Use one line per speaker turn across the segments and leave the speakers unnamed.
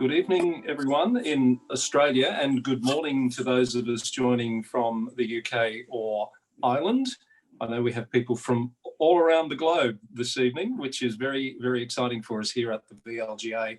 good evening, everyone in Australia, and good morning to those of us joining from the UK or Ireland. I know we have people from all around the globe this evening, which is very, very exciting for us here at the VLGA,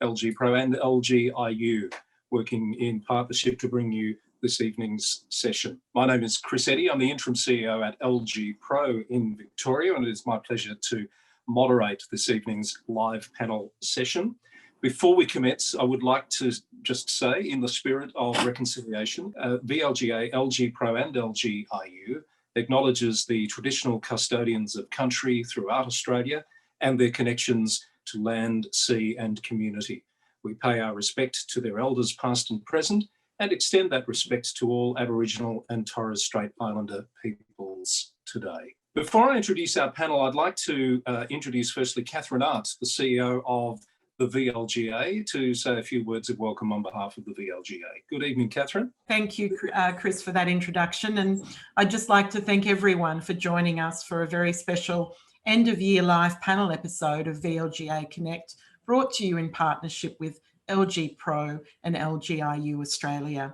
LGPro and LGiU, working in partnership to bring you this evening's session. My name is Chris Eddy. I'm the interim CEO at LGPro in Victoria, and it is my pleasure to moderate this evening's live panel session. Before we commence, I would like to just say, in the spirit of reconciliation, VLGA, LGPro and LGiU acknowledges the traditional custodians of country throughout Australia and their connections to land, sea and community. We pay our respect to their elders past and present and extend that respect to all Aboriginal and Torres Strait Islander peoples today. Before I introduce our panel, I'd like to introduce firstly Catherine Arndt, the CEO of the VLGA, to say a few words of welcome on behalf of the VLGA. Good evening, Catherine.
Thank you, Chris, for that introduction. And I'd just like to thank everyone for joining us for a very special end-of-year live panel episode of VLGA Connect, brought to you in partnership with LGPro and LGiU Australia.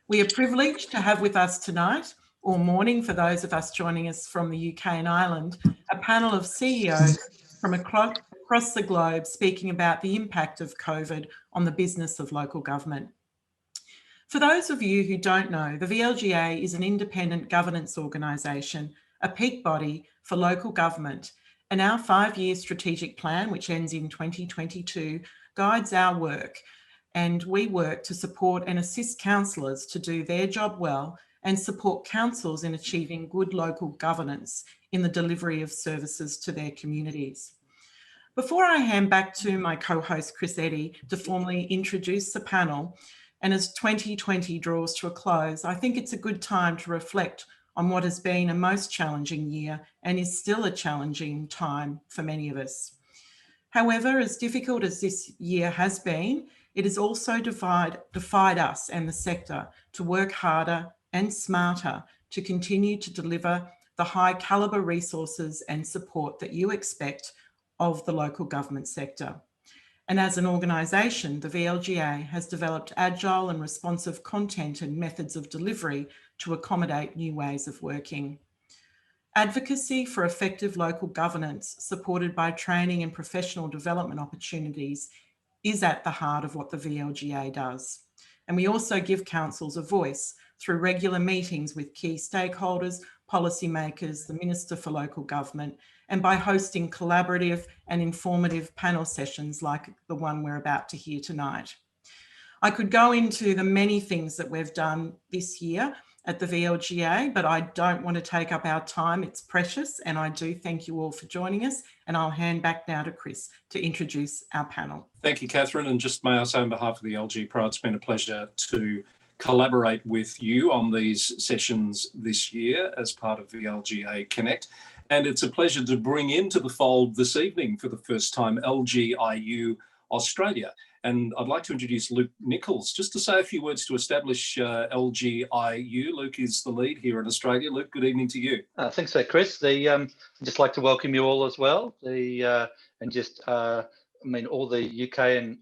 We are privileged to have with us tonight, or morning for those of us joining us from the UK and Ireland, a panel of CEOs from across the globe speaking about the impact of COVID on the business of local government. For those of you who don't know, the VLGA is an independent governance organisation, a peak body for local government, and our 5-year strategic plan, which ends in 2022, guides our work. And we work to support and assist councillors to do their job well and support councils in achieving good local governance in the delivery of services to their communities. Before I hand back to my co-host Chris Eddy to formally introduce the panel, and as 2020 draws to a close, I think it's a good time to reflect on what has been a most challenging year and is still a challenging time for many of us. However, as difficult as this year has been, it has also defied us and the sector to work harder and smarter to continue to deliver the high calibre resources and support that you expect of the local government sector. And as an organisation, the VLGA has developed agile and responsive content and methods of delivery to accommodate new ways of working. Advocacy for effective local governance, supported by training and professional development opportunities, is at the heart of what the VLGA does. And we also give councils a voice through regular meetings with key stakeholders, policymakers, the Minister for Local Government, and by hosting collaborative and informative panel sessions like the one we're about to hear tonight. I could go into the many things that we've done this year at the VLGA, but I don't want to take up our time. It's precious, and I do thank you all for joining us, and I'll hand back now to Chris to introduce our panel.
Thank you, Catherine, and just may I say on behalf of the LGPro, it's been a pleasure to collaborate with you on these sessions this year as part of VLGA Connect. And it's a pleasure to bring into the fold this evening for the first time LGiU Australia. And I'd like to introduce Luke Nichols, just to say a few words to establish LGiU. Luke is the lead here in Australia. Luke, good evening to you.
Thanks for that, Chris. I'd just like to welcome you all as well. All the UK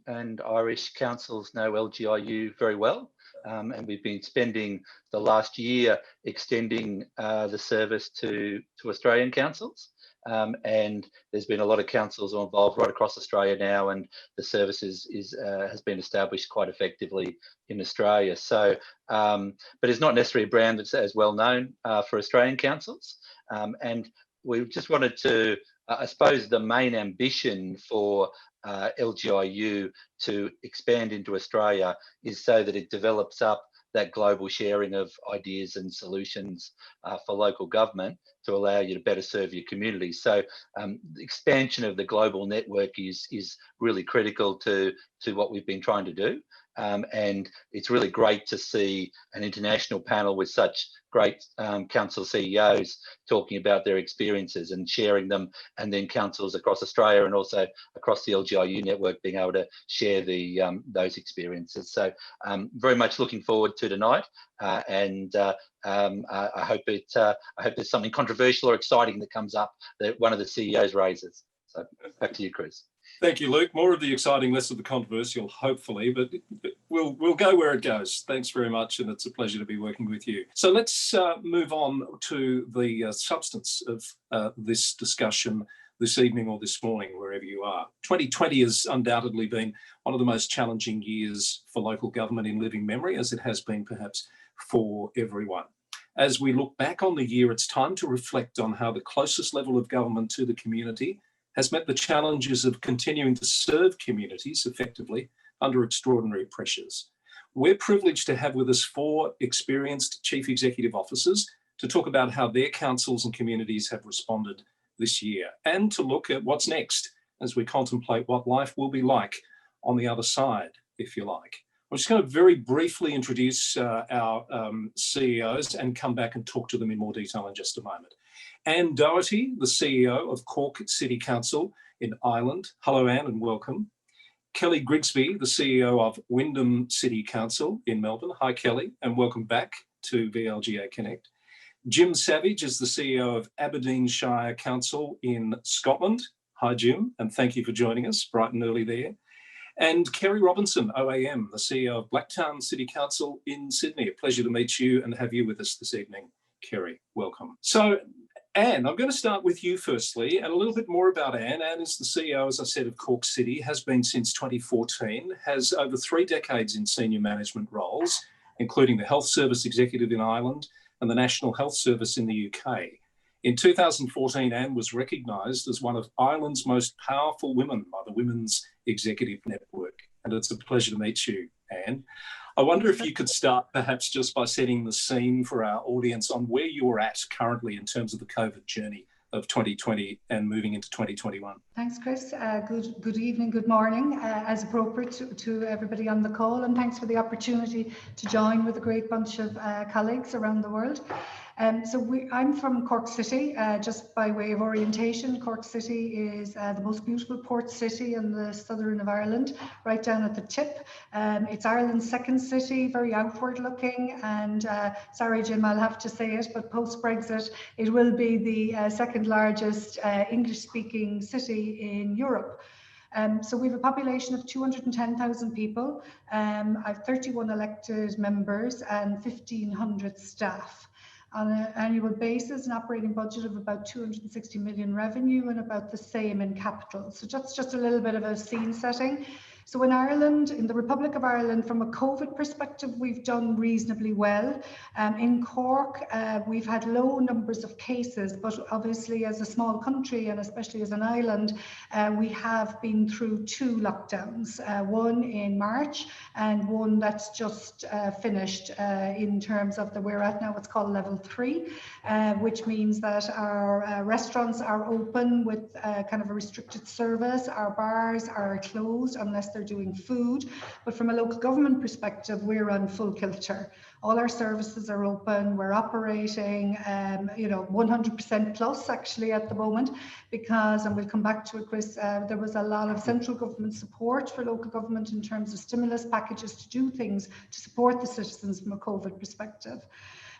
and Irish councils know LGiU very well. And we've been spending the last year extending the service to Australian councils. And there's been a lot of councils involved right across Australia now, and the service has been established quite effectively in Australia. So, but it's not necessarily a brand that's as well known for Australian councils. And we just wanted to, I suppose the main ambition for LGiU to expand into Australia is so that it develops up that global sharing of ideas and solutions for local government to allow you to better serve your community. So the expansion of the global network is really critical to what we've been trying to do. And it's really great to see an international panel with such great council CEOs talking about their experiences and sharing them, and then councils across Australia and also across the LGiU network being able to share those experiences. So very much looking forward to tonight, and I hope there's something controversial or exciting that comes up that one of the CEOs raises. So back to you, Chris.
Thank you, Luke. More of the exciting, less of the controversial, hopefully, but we'll go where it goes. Thanks very much, and it's a pleasure to be working with you. So let's move on to the substance of this discussion this evening or this morning, wherever you are. 2020 has undoubtedly been one of the most challenging years for local government in living memory, as it has been perhaps for everyone. As we look back on the year, it's time to reflect on how the closest level of government to the community has met the challenges of continuing to serve communities effectively under extraordinary pressures. We're privileged to have with us 4 experienced chief executive officers to talk about how their councils and communities have responded this year, and to look at what's next as we contemplate what life will be like on the other side, if you like. I'm just going to very briefly introduce our CEOs and come back and talk to them in more detail in just a moment. Anne Doherty, the CEO of Cork City Council in Ireland. Hello, Anne, and welcome. Kelly Grigsby, the CEO of Wyndham City Council in Melbourne. Hi, Kelly, and welcome back to VLGA Connect. Jim Savage is the CEO of Aberdeenshire Council in Scotland. Hi, Jim, and thank you for joining us bright and early there. And Kerry Robinson, OAM, the CEO of Blacktown City Council in Sydney. A pleasure to meet you and have you with us this evening, Kerry. Welcome. So, Anne, I'm going to start with you firstly, and a little bit more about Anne. Anne is the CEO, as I said, of Cork City, has been since 2014, has over 3 decades in senior management roles, including the Health Service Executive in Ireland and the National Health Service in the UK. In 2014, Anne was recognised as one of Ireland's most powerful women by the Women's Executive Network. And it's a pleasure to meet you, Anne. I wonder if you could start perhaps just by setting the scene for our audience on where you're at currently in terms of the COVID journey of 2020 and moving into 2021.
Thanks, Chris. Good evening, good morning, as appropriate to everybody on the call, and thanks for the opportunity to join with a great bunch of colleagues around the world. I'm from Cork City. Just by way of orientation, Cork City is the most beautiful port city in the southern of Ireland, right down at the tip. It's Ireland's second city, very outward looking, and sorry Jim, I'll have to say it, but post-Brexit it will be the second largest English-speaking city in Europe. So we have a population of 210,000 people. I've 31 elected members and 1,500 staff. On an annual basis, an operating budget of about 260 million revenue and about the same in capital. So that's just a little bit of a scene setting. So in Ireland, in the Republic of Ireland, from a COVID perspective, we've done reasonably well. In Cork, we've had low numbers of cases, but obviously as a small country and especially as an island, we have been through 2 lockdowns, one in March and one that's just finished in terms of we're at now what's called level 3, which means that our restaurants are open with kind of a restricted service. Our bars are closed unless they're doing food, but from a local government perspective, we're on full kilter. All our services are open, we're operating 100% plus actually at the moment, because, and we'll come back to it, Chris, there was a lot of central government support for local government in terms of stimulus packages to do things to support the citizens from a COVID perspective.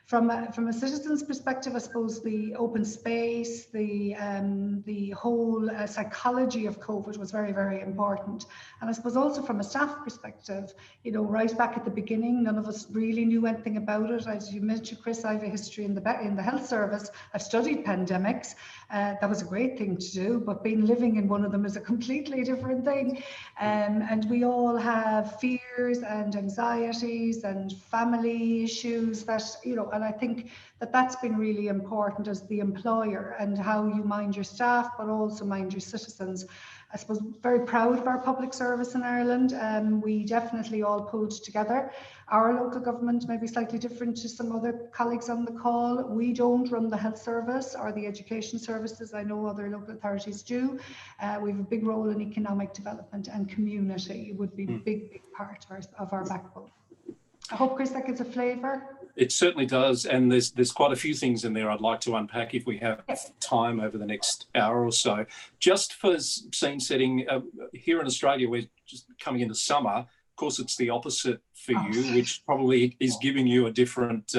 From a citizen's perspective, I suppose the open space, the whole psychology of COVID was very, very important. And I suppose also from a staff perspective, right back at the beginning, none of us really knew anything about it. As you mentioned, Chris, I have a history in the health service. I've studied pandemics. That was a great thing to do, but living in one of them is a completely different thing. And we all have fears and anxieties and family issues that, and I think that that's been really important as the employer, and how you mind your staff, but also mind your citizens. I suppose very proud of our public service in Ireland. We definitely all pulled together. Our local government may be slightly different to some other colleagues on the call. We don't run the health service or the education services. I know other local authorities do. We have a big role in economic development, and community would be a big part of our backbone. I hope, Chris, that gives a flavour.
It certainly does, and there's quite a few things in there I'd like to unpack if we have time over the next hour or so. Just for scene setting, here in Australia, we're just coming into summer. Of course, it's the opposite for you, which probably is giving you a different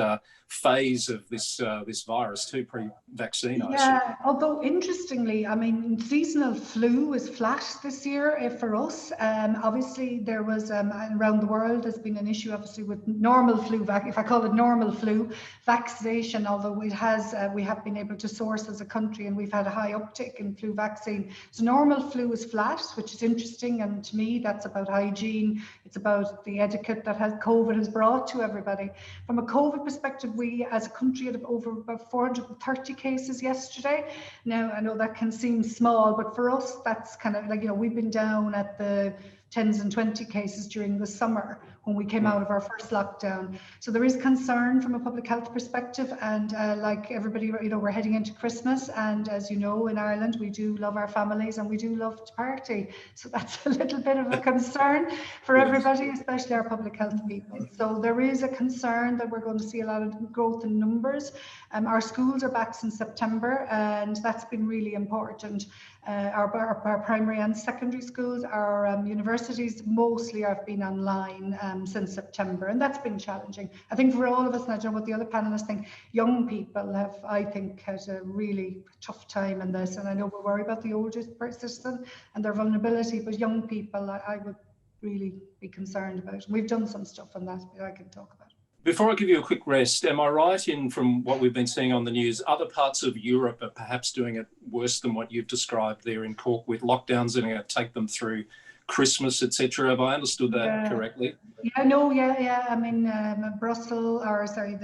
phase of this virus too, pre-vaccine, I assume.
Yeah, although interestingly, I mean, seasonal flu is flat this year for us. Obviously, there was around the world, there's been an issue obviously with normal flu, if I call it normal flu, vaccination, although it has, we have been able to source as a country and we've had a high uptick in flu vaccine. So normal flu is flat, which is interesting. And to me, that's about hygiene. It's about the etiquette that COVID has brought to everybody. From a COVID perspective, we as a country had over about 430 cases yesterday. Now, I know that can seem small, but for us, that's kind of like, you know, we've been down at the 10s and 20 cases during the summer when we came out of our first lockdown. So there is concern from a public health perspective, and like everybody, you know, we're heading into Christmas, and as you know, in Ireland, we do love our families and we do love to party. So that's a little bit of a concern for everybody, especially our public health people. So there is a concern that we're going to see a lot of growth in numbers. Our schools are back since September, and that's been really important. Our primary and secondary schools, our universities mostly have been online since September, and that's been challenging. I think for all of us, and I don't know what the other panelists think, young people have, I think, had a really tough time in this, and I know we worry about the older citizen and their vulnerability, but young people I would really be concerned about. And we've done some stuff on that that I can talk about.
Before I give you a quick rest, am I right in, from what we've been seeing on the news, other parts of Europe are perhaps doing it worse than what you've described there in Cork, with lockdowns that are going to take them through Christmas, etc.? Have I understood that correctly?
Yeah, no, yeah. I mean, Brussels, or sorry,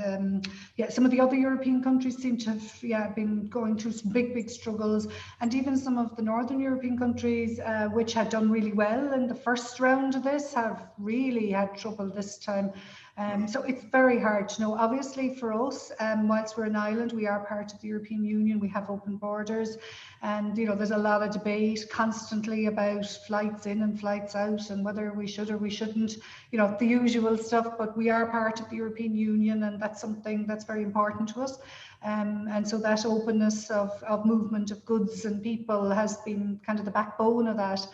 some of the other European countries seem to have, been going through some big struggles, and even some of the Northern European countries, which had done really well in the first round of this, have really had trouble this time. So it's very hard to know. Obviously for us, whilst we're an island, we are part of the European Union, we have open borders, and you know, there's a lot of debate constantly about flights in and flights out and whether we should or we shouldn't, you know, the usual stuff, but we are part of the European Union, and that's something that's very important to us. And so that openness of movement of goods and people has been kind of the backbone of that.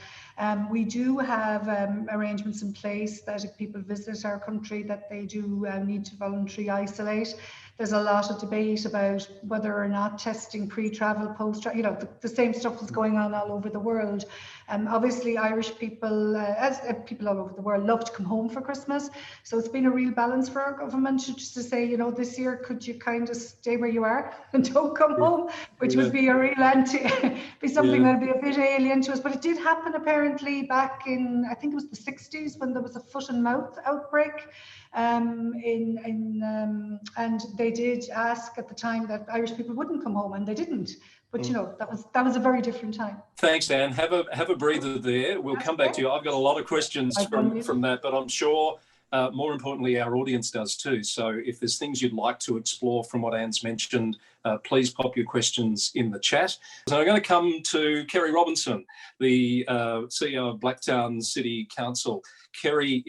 We do have arrangements in place that if people visit our country, that they do need to voluntarily isolate. There's a lot of debate about whether or not testing pre-travel, post-travel, you know, the same stuff is going on all over the world. Obviously, Irish people, as people all over the world, love to come home for Christmas. So it's been a real balance for our government just to say, you know, this year, could you kind of stay where you are and don't come home, which would be a real be something that would be a bit alien to us. But it did happen apparently back in, I think it was the 60s, when there was a foot and mouth outbreak. And they did ask at the time that Irish people wouldn't come home, and they didn't. But you know, that was a very different time.
Thanks, Anne. Have a breather there. We'll come back to you. I've got a lot of questions from that, but I'm sure more importantly our audience does too. So if there's things you'd like to explore from what Anne's mentioned, please pop your questions in the chat. So I'm going to come to Kerry Robinson, the CEO of Blacktown City Council. Kerry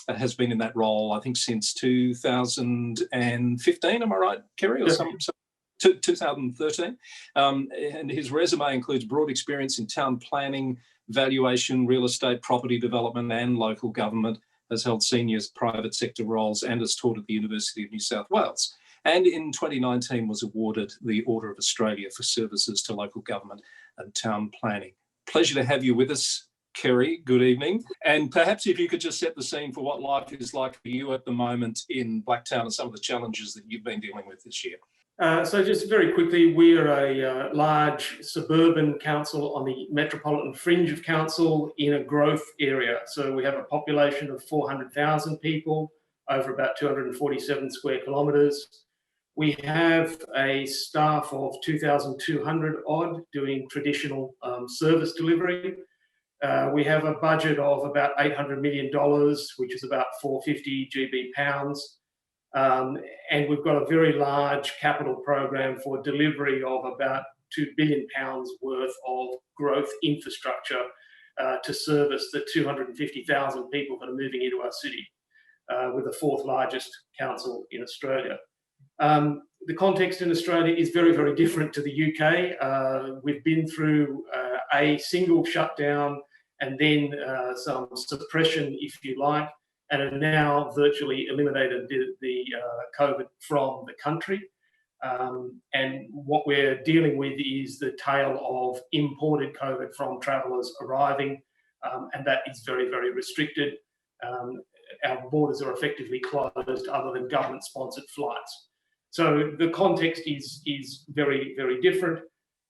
has been in that role, I think, since 2015. Am I right, Kerry? Or 2013. And his resume includes broad experience in town planning, valuation, real estate, property development, and local government. Has held senior private sector roles and has taught at the University of New South Wales. And in 2019 was awarded the Order of Australia for services to local government and town planning. Pleasure to have you with us, Kerry. Good evening. And perhaps if you could just set the scene for what life is like for you at the moment in Blacktown and some of the challenges that you've been dealing with this year.
So just very quickly, we're a large suburban council on the metropolitan fringe of council in a growth area. So we have a population of 400,000 people over about 247 square kilometres. We have a staff of 2,200 odd doing traditional service delivery. We have a budget of about $800 million, which is about 450 GB pounds. And we've got a very large capital program for delivery of about £2 billion worth of growth infrastructure to service the 250,000 people that are moving into our city. We're the fourth largest council in Australia. The context in Australia is very, very different to the UK. We've been through a single shutdown and then some suppression, if you like, and have now virtually eliminated the COVID from the country. And what we're dealing with is the tail of imported COVID from travellers arriving, and that is very, very restricted. Our borders are effectively closed other than government-sponsored flights. So the context is very, very different.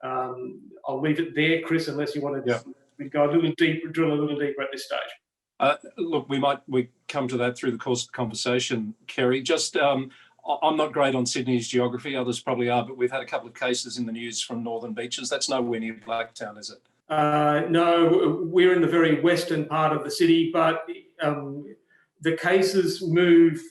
I'll leave it there, Chris, unless you want to go a little deeper, drill a little deeper at this stage.
Look, we come to that through the course of the conversation, Kerry. Just, I'm not great on Sydney's geography, others probably are, but we've had a couple of cases in the news from Northern Beaches. That's nowhere near Blacktown, is it?
No, we're in the very western part of the city, but the cases move,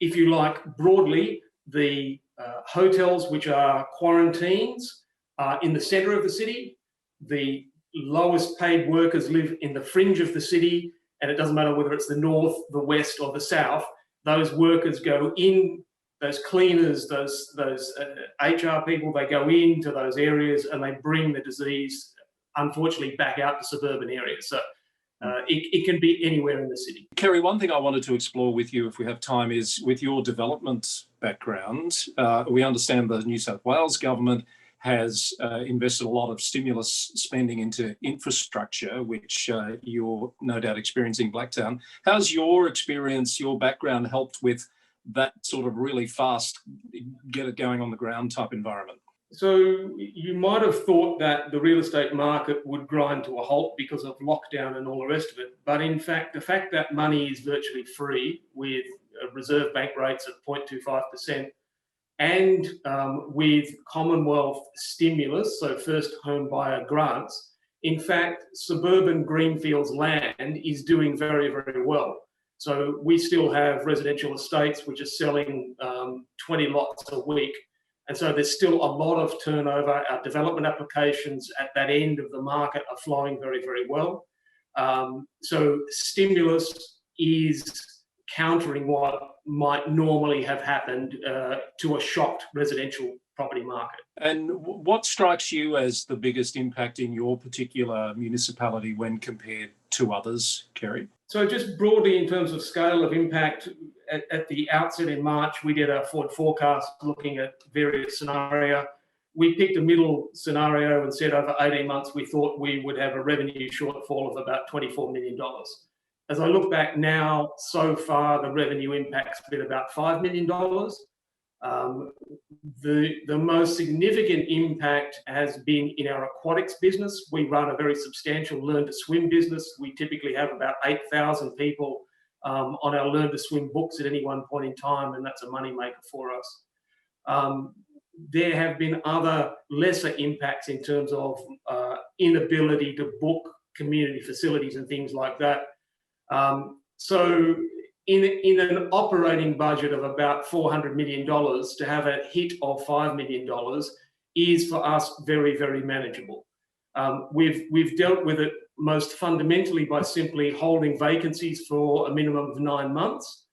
if you like, broadly. The hotels, which are quarantines, are in the centre of the city. The lowest paid workers live in the fringe of the city, and it doesn't matter whether it's the north, the west, or the south. Those workers go in, those cleaners, those HR people, they go into those areas and they bring the disease, unfortunately, back out to suburban areas. So it can be anywhere in the city.
Kerry, one thing I wanted to explore with you, if we have time, is with your development background. We understand the New South Wales government has invested a lot of stimulus spending into infrastructure, which you're no doubt experiencing Blacktown. How's your experience, your background helped with that sort of really fast, get it going on the ground type environment?
So you might have thought that the real estate market would grind to a halt because of lockdown and all the rest of it. But in fact, the fact that money is virtually free with reserve bank rates at 0.25% and with Commonwealth stimulus, so first home buyer grants, in fact, suburban greenfields land is doing very, very well. So we still have residential estates which are selling 20 lots a week. And so there's still a lot of turnover. Our development applications at that end of the market are flowing very, very well. So stimulus is countering what might normally have happened to a shocked residential property market.
And what strikes you as the biggest impact in your particular municipality when compared to others, Kerry?
So just broadly in terms of scale of impact, at the outset in March, we did a forward forecast looking at various scenarios. We picked a middle scenario and said over 18 months, we thought we would have a revenue shortfall of about $24 million. As I look back now, so far, the revenue impact's been about $5 million. The most significant impact has been in our aquatics business. We run a very substantial learn to swim business. We typically have about 8,000 people on our learn to swim books at any one point in time, and that's a money maker for us. There have been other lesser impacts in terms of inability to book community facilities and things like that. So in an operating budget of about $400 million, to have a hit of $5 million is for us very, very manageable. We've dealt with it most fundamentally by simply holding vacancies for a minimum of 9 months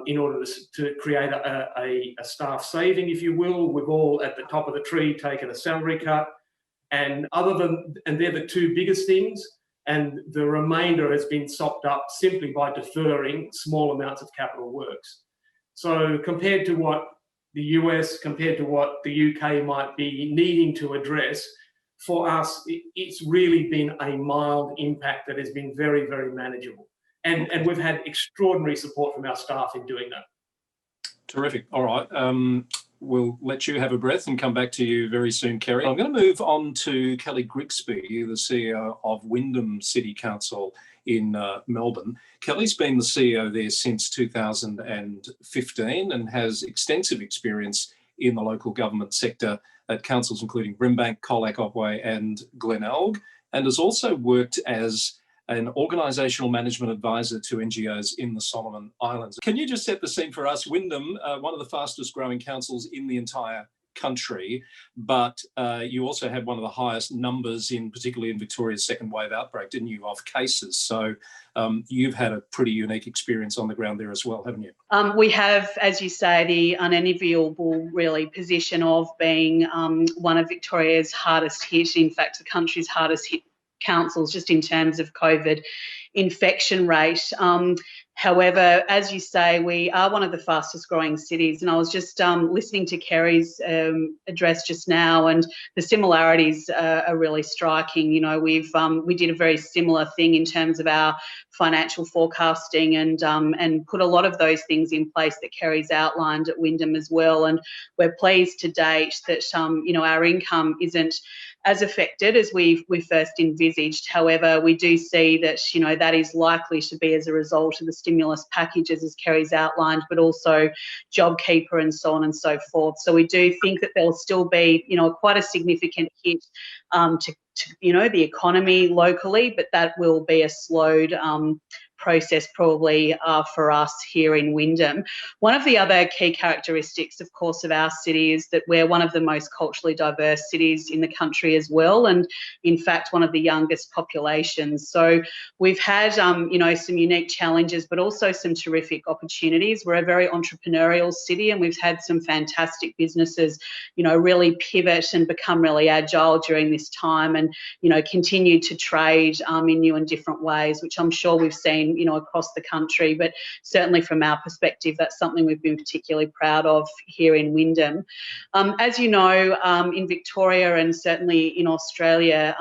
in order to create a staff saving, if you will. We've all at the top of the tree taken a salary cut, and they're the two biggest things. And the remainder has been sopped up simply by deferring small amounts of capital works. So compared to what the US, compared to what the UK might be needing to address, for us, it's really been a mild impact that has been very, very manageable. And we've had extraordinary support from our staff in doing that.
Terrific. All right. We'll let you have a breath and come back to you very soon, Kerry. I'm going to move on to Kelly Grigsby, the CEO of Wyndham City Council in Melbourne. Kelly's been the CEO there since 2015 and has extensive experience in the local government sector at councils including Brimbank, Colac, Otway and Glenelg, and has also worked as an organisational management advisor to NGOs in the Solomon Islands. Can you just set the scene for us? Wyndham, one of the fastest growing councils in the entire country, but you also had one of the highest numbers particularly in Victoria's second wave outbreak, didn't you, of cases? So you've had a pretty unique experience on the ground there as well, haven't you?
We have, as you say, the unenviable really position of being one of Victoria's hardest hit, in fact, the country's hardest hit councils just in terms of COVID infection rate. However, as you say, we are one of the fastest growing cities, and I was just listening to Kerry's address just now, and the similarities are really striking. You know, we did a very similar thing in terms of our financial forecasting, and put a lot of those things in place that Kerry's outlined at Wyndham as well. And we're pleased to date that you know, our income isn't as affected as we first envisaged. However, we do see that, you know, that is likely to be as a result of the stimulus packages, as Kerry's outlined, but also JobKeeper and so on and so forth. So we do think that there'll still be, you know, quite a significant hit to you know, the economy locally, but that will be a slowed process probably for us here in Wyndham. One of the other key characteristics, of course, of our city is that we're one of the most culturally diverse cities in the country as well, and in fact one of the youngest populations. So we've had you know, some unique challenges, but also some terrific opportunities. We're a very entrepreneurial city, and we've had some fantastic businesses, you know, really pivot and become really agile during this time, and, you know, continue to trade in new and different ways, which I'm sure we've seen, you know, across the country. But certainly from our perspective, that's something we've been particularly proud of here in Wyndham. As you know, in Victoria and certainly in Australia,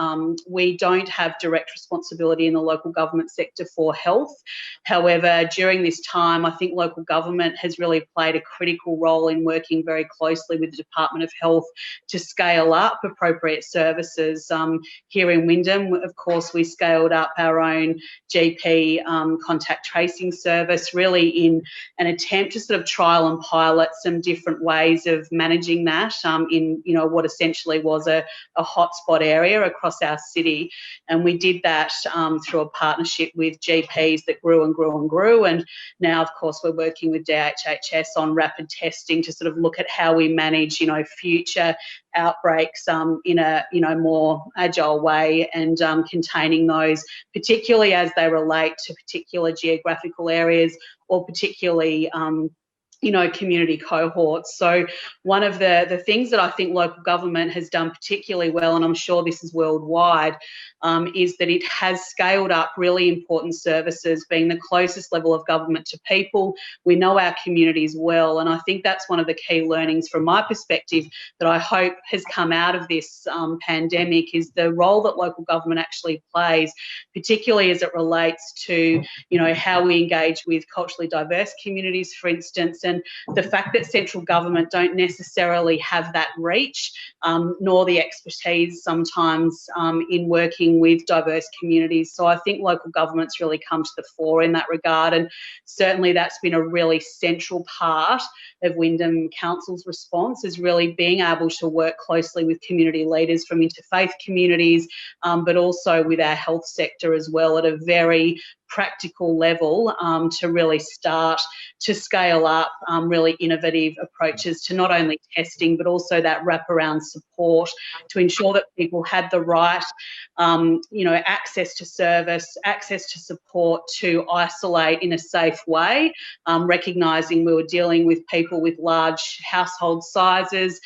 we don't have direct responsibility in the local government sector for health. However, during this time, I think local government has really played a critical role in working very closely with the Department of Health to scale up appropriate services. Here in Wyndham, of course, we scaled up our own GP contact tracing service, really in an attempt to sort of trial and pilot some different ways of managing that in, you know, what essentially was a hotspot area across our city. And we did that through a partnership with GPs that grew and grew and grew. And now, of course, we're working with DHHS on rapid testing to sort of look at how we manage, you know, future outbreaks in a, you know, more agile way, and containing those, particularly as they relate to particular geographical areas or particularly you know, community cohorts. So one of the things that I think local government has done particularly well, and I'm sure this is worldwide, is that it has scaled up really important services, being the closest level of government to people. We know our communities well, and I think that's one of the key learnings from my perspective that I hope has come out of this pandemic, is the role that local government actually plays, particularly as it relates to, you know, how we engage with culturally diverse communities, for instance, and the fact that central government don't necessarily have that reach, nor the expertise sometimes in working with diverse communities. So I think local government's really come to the fore in that regard, and certainly that's been a really central part of Wyndham Council's response, is really being able to work closely with community leaders from interfaith communities, but also with our health sector as well at a very practical level, to really start to scale up really innovative approaches to not only testing but also that wraparound support to ensure that people had the right you know, access to service, access to support to isolate in a safe way, recognising we were dealing with people with large household sizes,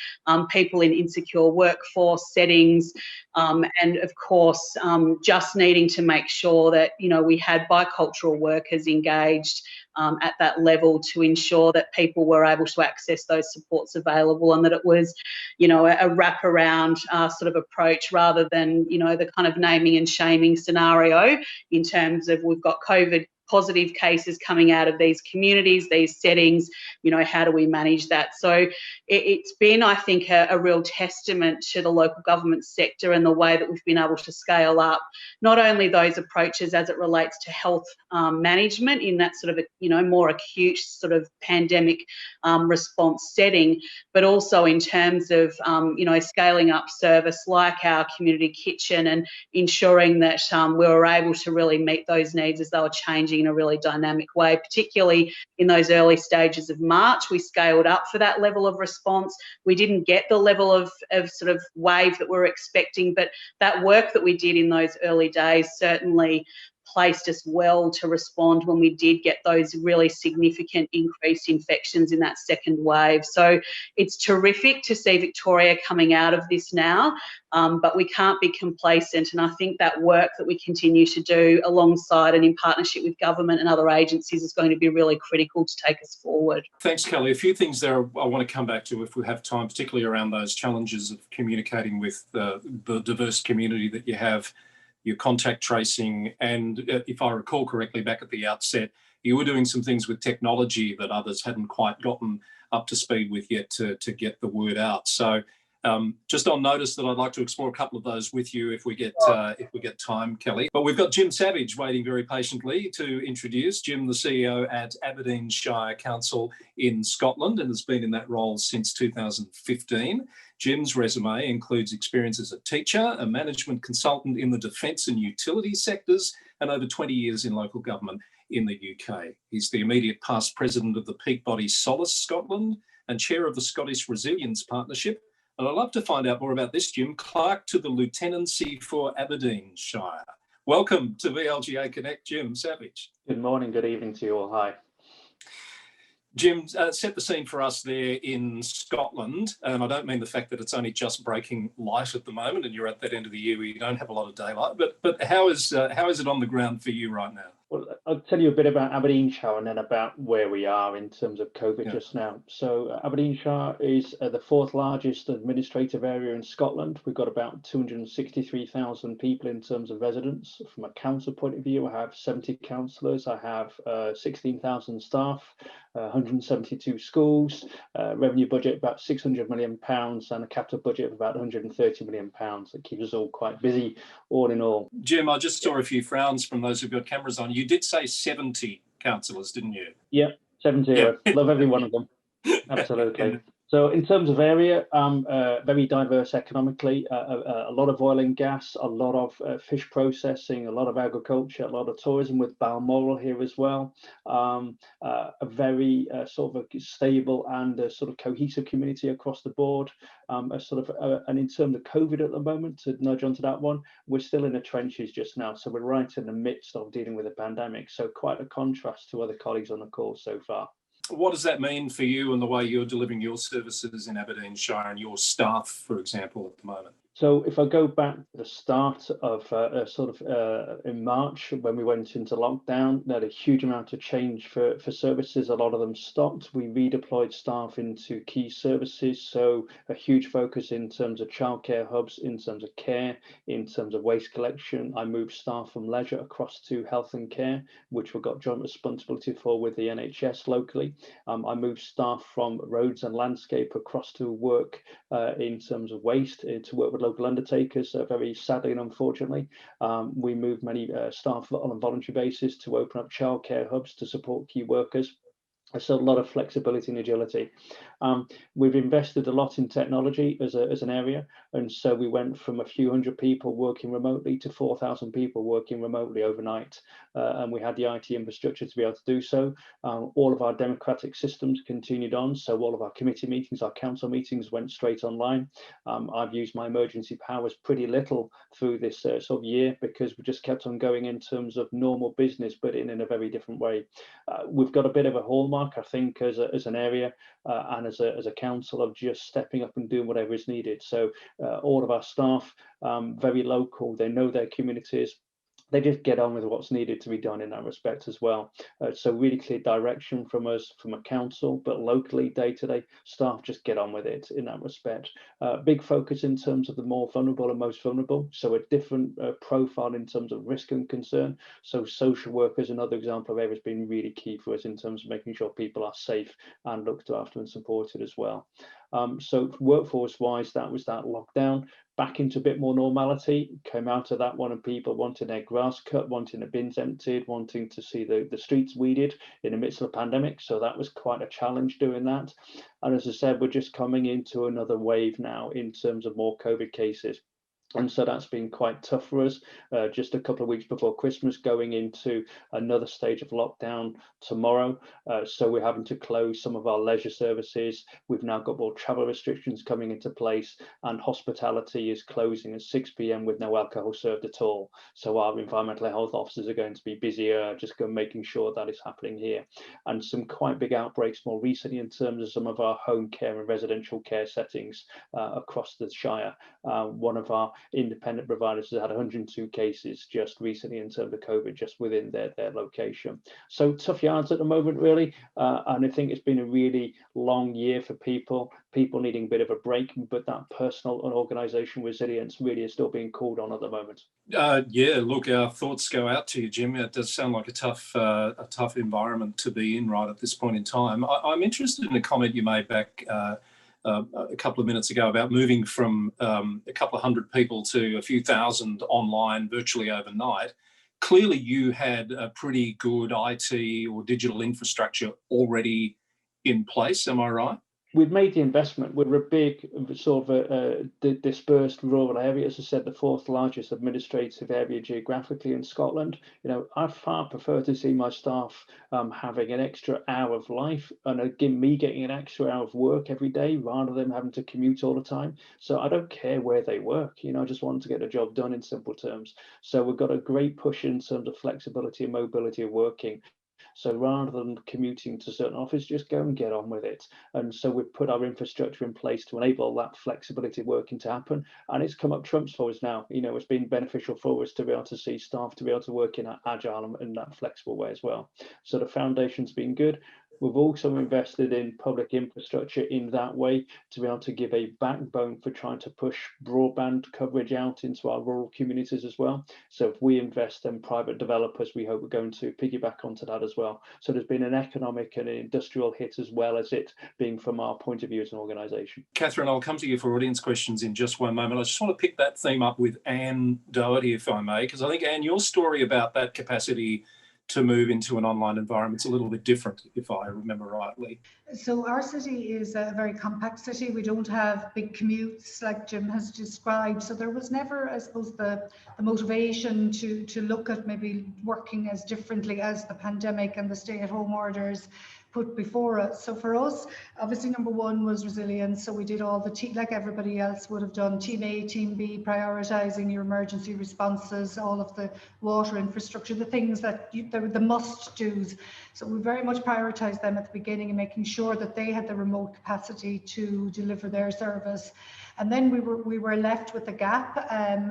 people in insecure workforce settings, and of course just needing to make sure that, you know, we had bicultural workers engaged at that level to ensure that people were able to access those supports available, and that it was, you know, a wraparound sort of approach rather than, you know, the kind of naming and shaming scenario in terms of we've got COVID positive cases coming out of these communities, these settings, you know, how do we manage that? So it's been, I think, a real testament to the local government sector and the way that we've been able to scale up not only those approaches as it relates to health management in that sort of, you know, more acute sort of pandemic response setting, but also in terms of, you know, scaling up service like our community kitchen and ensuring that we were able to really meet those needs as they were changing in a really dynamic way, particularly in those early stages of March. We scaled up for that level of response. We didn't get the level of sort of wave that we were expecting, but that work that we did in those early days certainly placed us well to respond when we did get those really significant increased infections in that second wave. So it's terrific to see Victoria coming out of this now, but we can't be complacent. And I think that work that we continue to do alongside and in partnership with government and other agencies is going to be really critical to take us forward.
Thanks, Kelly. A few things there I want to come back to if we have time, particularly around those challenges of communicating with the diverse community that you have, your contact tracing, and if I recall correctly back at the outset, you were doing some things with technology that others hadn't quite gotten up to speed with yet to get the word out. So just on notice that I'd like to explore a couple of those with you if we get time, Kelly. But we've got Jim Savage waiting very patiently to introduce. Jim, the CEO at Aberdeenshire Council in Scotland, and has been in that role since 2015. Jim's resume includes experience as a teacher, a management consultant in the defence and utility sectors, and over 20 years in local government in the UK. He's the immediate past president of the peak body Solace Scotland and chair of the Scottish Resilience Partnership. And I'd love to find out more about this, Jim. Clerk to the Lieutenancy for Aberdeenshire. Welcome to VLGA Connect, Jim Savage.
Good morning, good evening to you all. Hi.
Jim, set the scene for us there in Scotland. And I don't mean the fact that it's only just breaking light at the moment and you're at that end of the year where you don't have a lot of daylight, but how is it on the ground for you right now?
Well, I'll tell you a bit about Aberdeenshire and then about where we are in terms of COVID just now. So Aberdeenshire is the fourth largest administrative area in Scotland. We've got about 263,000 people in terms of residents. From a council point of view, I have 70 councillors, I have 16,000 staff, 172 schools, revenue budget about £600 million and a capital budget of about £130 million. That keeps us all quite busy, all in all.
Jim, I just saw a few frowns from those who've got cameras on. You did say 70 councillors, didn't you?
Yeah, 70. Yeah. Love every one of them. Absolutely. So in terms of area, very diverse economically, a lot of oil and gas, a lot of fish processing, a lot of agriculture, a lot of tourism with Balmoral here as well. A very sort of a stable and a sort of cohesive community across the board. And in terms of COVID at the moment, to nudge onto that one, we're still in the trenches just now. So we're right in the midst of dealing with a pandemic. So quite a contrast to other colleagues on the call so far.
What does that mean for you and the way you're delivering your services in Aberdeenshire and your staff, for example, at the moment?
So if I go back to the start of in March, when we went into lockdown, there had a huge amount of change for services. A lot of them stopped. We redeployed staff into key services. So a huge focus in terms of childcare hubs, in terms of care, in terms of waste collection. I moved staff from leisure across to health and care, which we've got joint responsibility for with the NHS locally. I moved staff from roads and landscape across to work in terms of waste, to work with local undertakers. Very sadly and unfortunately, we moved many staff on a voluntary basis to open up childcare hubs to support key workers. So a lot of flexibility and agility. We've invested a lot in technology as an area, and so we went from a few hundred people working remotely to 4,000 people working remotely overnight, and we had the IT infrastructure to be able to do so. All of our democratic systems continued on, so all of our committee meetings, our council meetings went straight online. I've used my emergency powers pretty little through this sort of year because we just kept on going in terms of normal business, but in a very different way. We've got a bit of a hallmark, I think, as an area and as a council of just stepping up and doing whatever is needed. So all of our staff, very local, they know their communities. They just get on with what's needed to be done in that respect as well. So really clear direction from us, from a council, but locally, day-to-day, staff just get on with it in that respect. Big focus in terms of the more vulnerable and most vulnerable. So a different profile in terms of risk and concern. So social workers, another example of area, has been really key for us in terms of making sure people are safe and looked after and supported as well. So workforce-wise, that was that lockdown. Back into a bit more normality, came out of that one, and people wanting their grass cut, wanting the bins emptied, wanting to see the streets weeded in the midst of a pandemic. So that was quite a challenge doing that. And as I said, we're just coming into another wave now in terms of more COVID cases. And so that's been quite tough for us. Just a couple of weeks before Christmas, going into another stage of lockdown tomorrow. So we're having to close some of our leisure services. We've now got more travel restrictions coming into place, and hospitality is closing at 6 p.m. with no alcohol served at all. So our environmental health officers are going to be busier, just making sure that is happening here. And some quite big outbreaks more recently in terms of some of our home care and residential care settings across the Shire. One of our independent providers has had 102 cases just recently in terms of COVID just within their location. So tough yards at the moment, really, and I think it's been a really long year for people needing a bit of a break, but that personal and organisation resilience really is still being called on at the moment.
Yeah, look, our thoughts go out to you, Jim. It does sound like a tough environment to be in right at this point in time. I'm interested in a comment you made back a couple of minutes ago about moving from a couple of hundred people to a few thousand online virtually overnight. Clearly, you had a pretty good IT or digital infrastructure already in place. Am I right?
We've made the investment. We're a big sort of dispersed rural area, as I said, the fourth largest administrative area geographically in Scotland. You know, I far prefer to see my staff having an extra hour of life and me getting an extra hour of work every day rather than having to commute all the time. So I don't care where they work. You know, I just want to get the job done in simple terms. So we've got a great push in terms of flexibility and mobility of working. So rather than commuting to certain offices, just go and get on with it. And so we've put our infrastructure in place to enable that flexibility of working to happen. And it's come up trumps for us now. You know, it's been beneficial for us to be able to see staff to be able to work in an agile and that flexible way as well. So the foundation's been good. We've also invested in public infrastructure in that way to be able to give a backbone for trying to push broadband coverage out into our rural communities as well. So if we invest in private developers, we hope we're going to piggyback onto that as well. So there's been an economic and an industrial hit as well as it being from our point of view as an organisation.
Catherine, I'll come to you for audience questions in just one moment. I just want to pick that theme up with Anne Doherty, if I may, because I think, Anne, your story about that capacity to move into an online environment is a little bit different, if I remember rightly.
So our city is a very compact city. We don't have big commutes like Jim has described. So there was never, I suppose, the motivation to look at maybe working as differently as the pandemic and the stay-at-home orders put before us. So for us, obviously number one was resilience. So we did all the like everybody else would have done, team A, team B, prioritizing your emergency responses, all of the water infrastructure, the things that the must do's. So we very much prioritized them at the beginning and making sure that they had the remote capacity to deliver their service. And then we were left with a gap,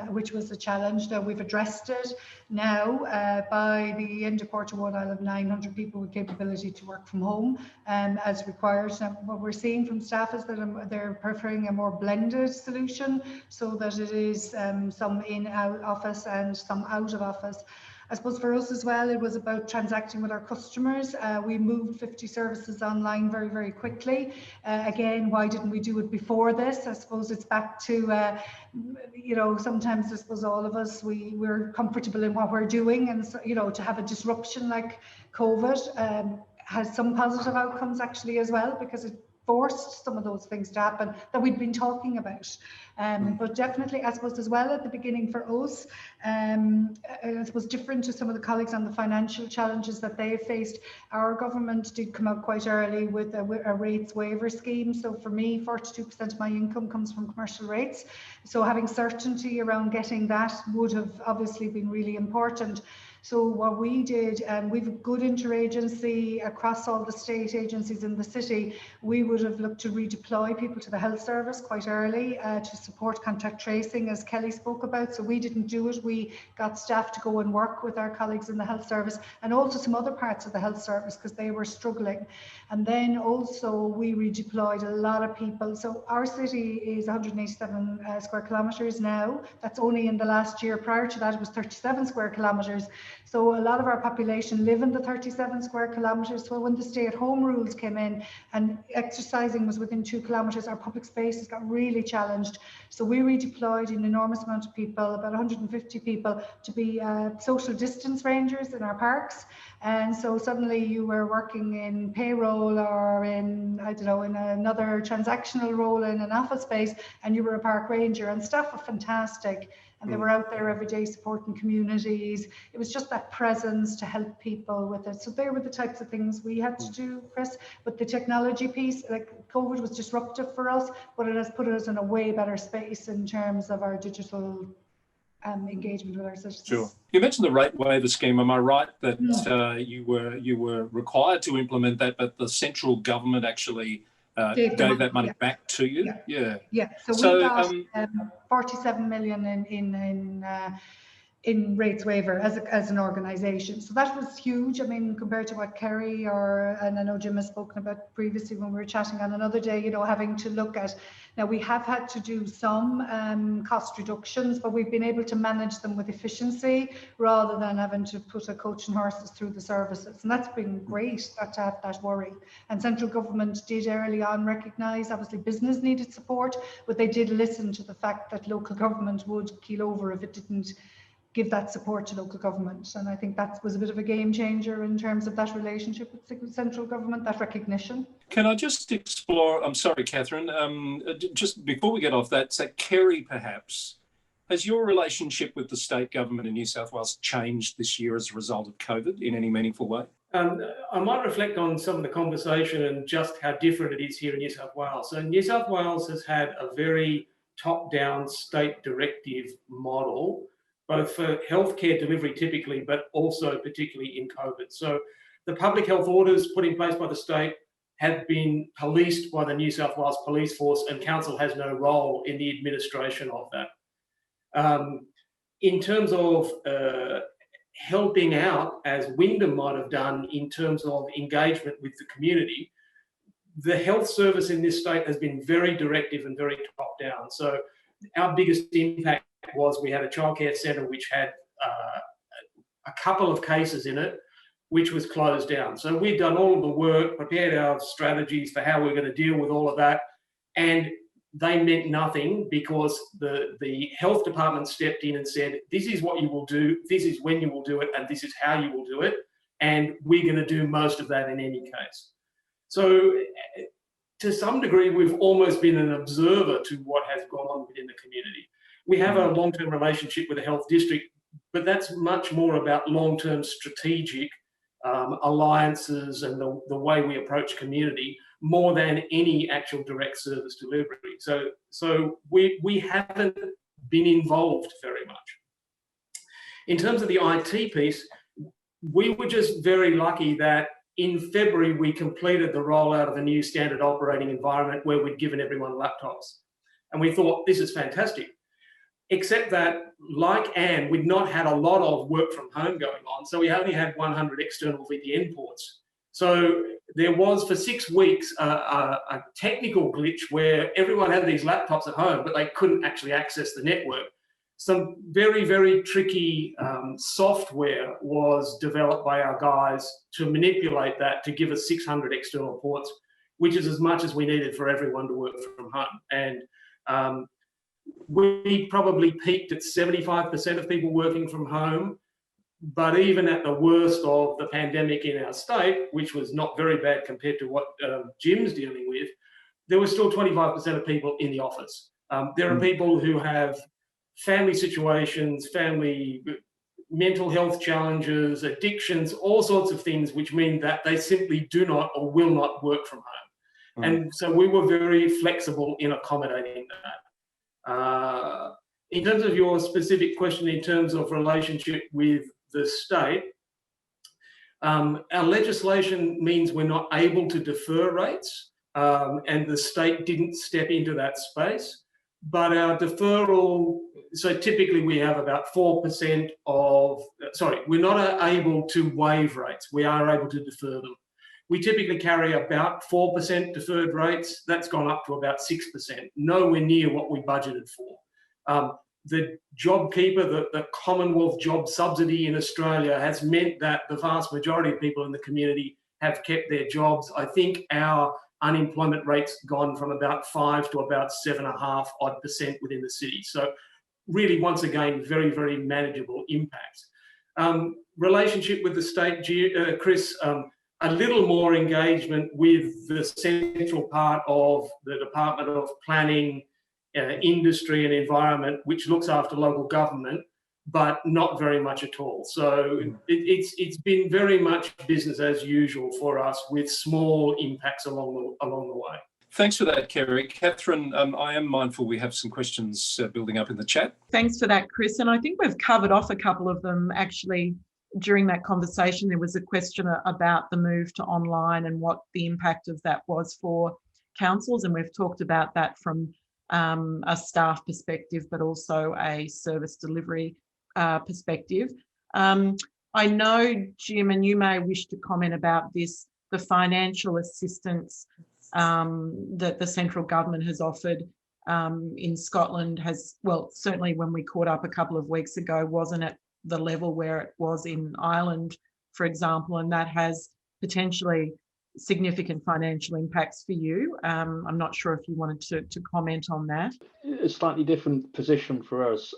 which was a challenge that we've addressed it now. By the end of Q1, I'll have 900 people with capability to work from home as required. Now, what we're seeing from staff is that they're preferring a more blended solution so that it is some in-out office and some out of office. I suppose for us as well, it was about transacting with our customers. We moved 50 services online very, very quickly. Again, why didn't we do it before this? I suppose it's back to, you know, sometimes I suppose all of us, we're comfortable in what we're doing, and so, you know, to have a disruption like COVID has some positive outcomes actually as well, because it forced some of those things to happen that we'd been talking about. But definitely, I suppose as well at the beginning for us, I suppose different to some of the colleagues on the financial challenges that they faced, our government did come out quite early with a rates waiver scheme. So for me, 42% of my income comes from commercial rates. So having certainty around getting that would have obviously been really important. So what we did, we've good interagency across all the state agencies in the city. We would have looked to redeploy people to the health service quite early to support contact tracing, as Kelly spoke about. So we didn't do it. We got staff to go and work with our colleagues in the health service and also some other parts of the health service because they were struggling. And then also we redeployed a lot of people. So our city is 187 square kilometres now. That's only in the last year. Prior to that, it was 37 square kilometres. So a lot of our population live in the 37 square kilometres. So when the stay-at-home rules came in and exercising was within 2 kilometres, our public spaces got really challenged. So we redeployed an enormous amount of people, about 150 people, to be social distance rangers in our parks. And so suddenly you were working in payroll or in, I don't know, in another transactional role in an office space, and you were a park ranger, and staff were fantastic. And they were out there every day supporting communities. It was just that presence to help people with it. So they were the types of things we had to do, Chris. But the technology piece, like COVID was disruptive for us, but it has put us in a way better space in terms of our digital engagement with our citizens.
Sure. You mentioned the rate waiver scheme. Am I right that you were required to implement that, but the central government actually gave that money back to you?
Yeah. So we got 47 million in rates waiver as an organisation. So that was huge. I mean, compared to what Kerry and I know Jim has spoken about previously when we were chatting on another day, you know, having to look at, now we have had to do some cost reductions, but we've been able to manage them with efficiency rather than having to put a coach and horses through the services. And that's been great, not to have that worry. And central government did early on recognise, obviously business needed support, but they did listen to the fact that local government would keel over if it didn't give that support to local government. And I think that was a bit of a game changer in terms of that relationship with central government, that recognition.
Can I just explore, I'm sorry, Catherine, just before we get off that, so Kerry perhaps, has your relationship with the state government in New South Wales changed this year as a result of COVID in any meaningful way?
I might reflect on some of the conversation and just how different it is here in New South Wales. So New South Wales has had a very top-down state directive model, both for healthcare delivery typically, but also particularly in COVID. So the public health orders put in place by the state have been policed by the New South Wales Police Force, and council has no role in the administration of that. In terms of helping out, as Wyndham might have done in terms of engagement with the community, the health service in this state has been very directive and very top down. So our biggest impact was we had a childcare centre which had a couple of cases in it, which was closed down. So we'd done all of the work, prepared our strategies for how we're going to deal with all of that, and they meant nothing because the health department stepped in and said, this is what you will do, this is when you will do it, and this is how you will do it, and we're going to do most of that in any case. So to some degree, we've almost been an observer to what has gone on within the community. We have a long-term relationship with the health district, but that's much more about long-term strategic alliances and the way we approach community more than any actual direct service delivery. So we haven't been involved very much. In terms of the IT piece, we were just very lucky that in February, we completed the rollout of a new standard operating environment where we'd given everyone laptops. And we thought, this is fantastic. Except that, like Anne, we'd not had a lot of work from home going on. So we only had 100 external VPN ports. So there was, for 6 weeks, a technical glitch where everyone had these laptops at home, but they couldn't actually access the network. Some very, very tricky software was developed by our guys to manipulate that to give us 600 external ports, which is as much as we needed for everyone to work from home. And we probably peaked at 75% of people working from home, but even at the worst of the pandemic in our state, which was not very bad compared to what Jim's dealing with, there was still 25% of people in the office. There are people who have family situations, family mental health challenges, addictions, all sorts of things, which mean that they simply do not or will not work from home. And so we were very flexible in accommodating that. In terms of your specific question, in terms of relationship with the state, our legislation means we're not able to defer rates, and the state didn't step into that space. But our deferral, so typically we have about 4% of, we're not able to waive rates, we are able to defer them. We typically carry about 4% deferred rates. That's gone up to about 6%, nowhere near what we budgeted for. the JobKeeper, the Commonwealth job subsidy in Australia, has meant that the vast majority of people in the community have kept their jobs. I think our unemployment rate's gone from about 5 to about 7.5% within the city. So really, once again, very, very manageable impact. Relationship with the state, Chris, a little more engagement with the central part of the Department of Planning, Industry and Environment, which looks after local government, but not very much at all. So it's been very much business as usual for us, with small impacts along the way.
Thanks for that, Kerry. Catherine, I am mindful we have some questions building up in the chat.
Thanks for that, Chris. And I think we've covered off a couple of them actually. During that conversation, there was a question about the move to online and what the impact of that was for councils. And we've talked about that from a staff perspective, but also a service delivery perspective. I know, Jim, and you may wish to comment about this, the financial assistance that the central government has offered in Scotland has, well, certainly when we caught up a couple of weeks ago, wasn't at the level where it was in Ireland, for example, and that has potentially significant financial impacts for you. I'm not sure if you wanted to comment on that.
A slightly different position for us.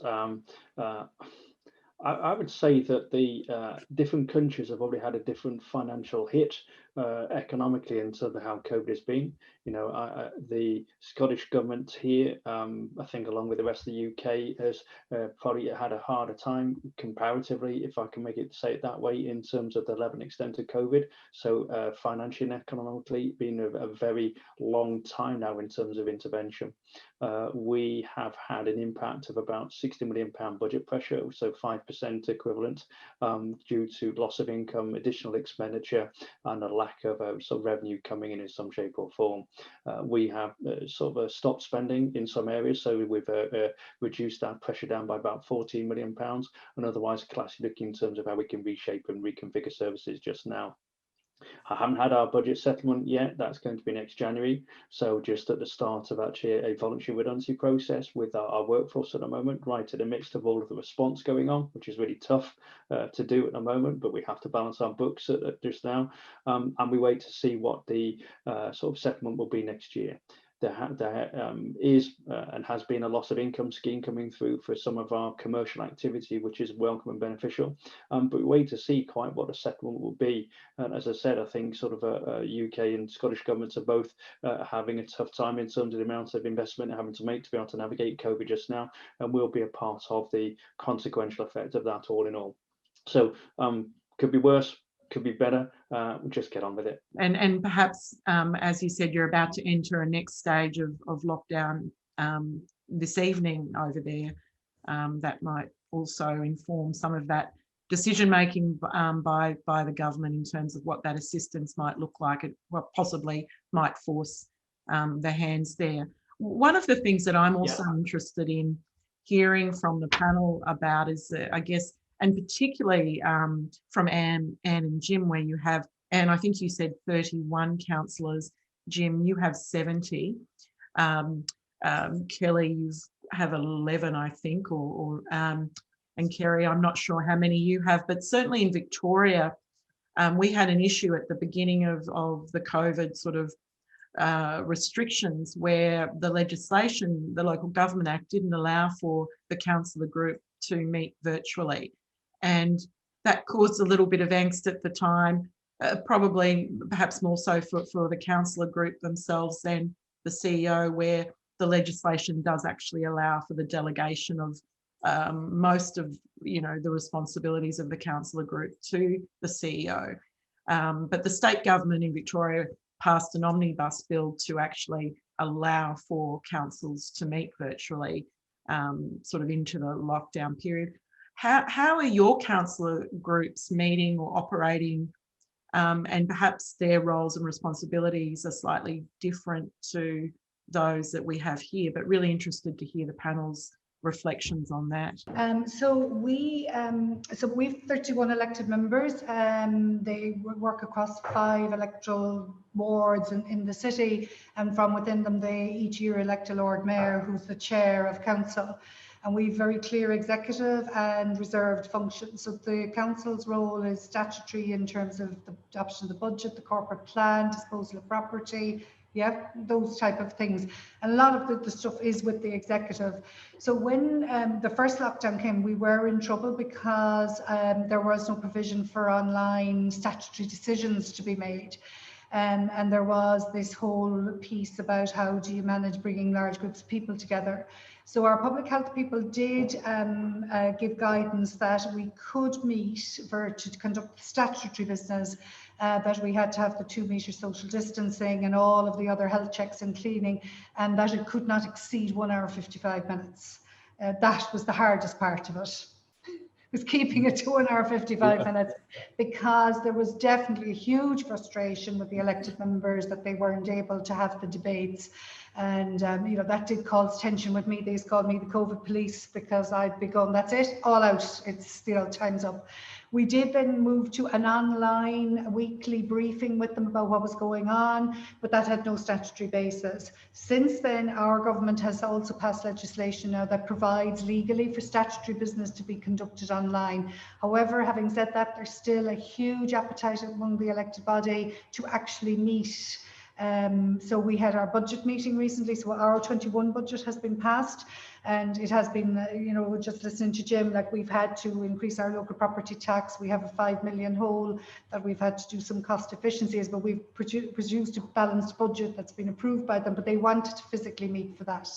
I would say that the different countries have already had a different financial hit economically in terms of how COVID has been. You know, the Scottish government here, I think along with the rest of the UK, has probably had a harder time comparatively, if I can say it that way, in terms of the level and extent of COVID. So financially and economically, been a very long time now in terms of intervention. We have had an impact of about £60 million budget pressure, so 5% equivalent, due to loss of income, additional expenditure, and a lack of sort of revenue coming in some shape or form. We have stopped spending in some areas, so we've reduced that pressure down by about £14 million, and otherwise classically looking in terms of how we can reshape and reconfigure services just now. I haven't had our budget settlement yet. That's going to be next January. So just at the start of actually a voluntary redundancy process with our workforce at the moment, right in the midst of all of the response going on, which is really tough to do at the moment, but we have to balance our books just now. And we wait to see what the sort of settlement will be next year. There is and has been a loss of income scheme coming through for some of our commercial activity, which is welcome and beneficial. But we wait to see quite what a settlement will be. And as I said, I think sort of UK and Scottish governments are both having a tough time in terms of the amount of investment they're having to make to be able to navigate COVID just now, and we'll be a part of the consequential effect of that all in all. So could be worse, could be better. We'll just get on with it.
And perhaps, as you said, you're about to enter a next stage of lockdown this evening over there. That might also inform some of that decision making by the government in terms of what that assistance might look like. It possibly might force the hands there. One of the things that I'm also interested in hearing from the panel about is, I guess, and particularly from Anne and Jim, where you have, and I think you said 31 councillors, Jim, you have 70. Kelly, you have 11, I think, and Kerry, I'm not sure how many you have, but certainly in Victoria, we had an issue at the beginning of the COVID sort of restrictions where the legislation, the Local Government Act, didn't allow for the councillor group to meet virtually. And that caused a little bit of angst at the time, probably perhaps more so for the councillor group themselves than the CEO, where the legislation does actually allow for the delegation of most of the responsibilities of the councillor group to the CEO. But the state government in Victoria passed an omnibus bill to actually allow for councils to meet virtually sort of into the lockdown period. How are your councillor groups meeting or operating, and perhaps their roles and responsibilities are slightly different to those that we have here, but really interested to hear the panel's reflections on that.
So we've 31 elected members. They work across 5 electoral wards in the city, and from within them they each year elect a Lord Mayor, who's the chair of council. And we've very clear executive and reserved functions. So the council's role is statutory in terms of the adoption of the budget, the corporate plan, disposal of property, yeah, those type of things. And a lot of the stuff is with the executive. So when the first lockdown came, we were in trouble because there was no provision for online statutory decisions to be made. And there was this whole piece about how do you manage bringing large groups of people together. So our public health people did give guidance that we could meet to conduct statutory business, that we had to have the 2-metre social distancing and all of the other health checks and cleaning, and that it could not exceed 1 hour 55 minutes. That was the hardest part of it. Was keeping it to 1 hour 55 minutes, because there was definitely a huge frustration with the elected members that they weren't able to have the debates. And you know, that did cause tension with me. They called me the COVID police, because I'd be going, that's it, all out, it's, you know, time's up. We did then move to an online weekly briefing with them about what was going on, but that had no statutory basis. Since then, our government has also passed legislation now that provides legally for statutory business to be conducted online. However, having said that, there's still a huge appetite among the elected body to actually meet. So we had our budget meeting recently, so our 21 budget has been passed, and it has been, you know, just listening to Jim, like we've had to increase our local property tax. We have a 5 million hole that we've had to do some cost efficiencies, but we've produced a balanced budget that's been approved by them, but they wanted to physically meet for that.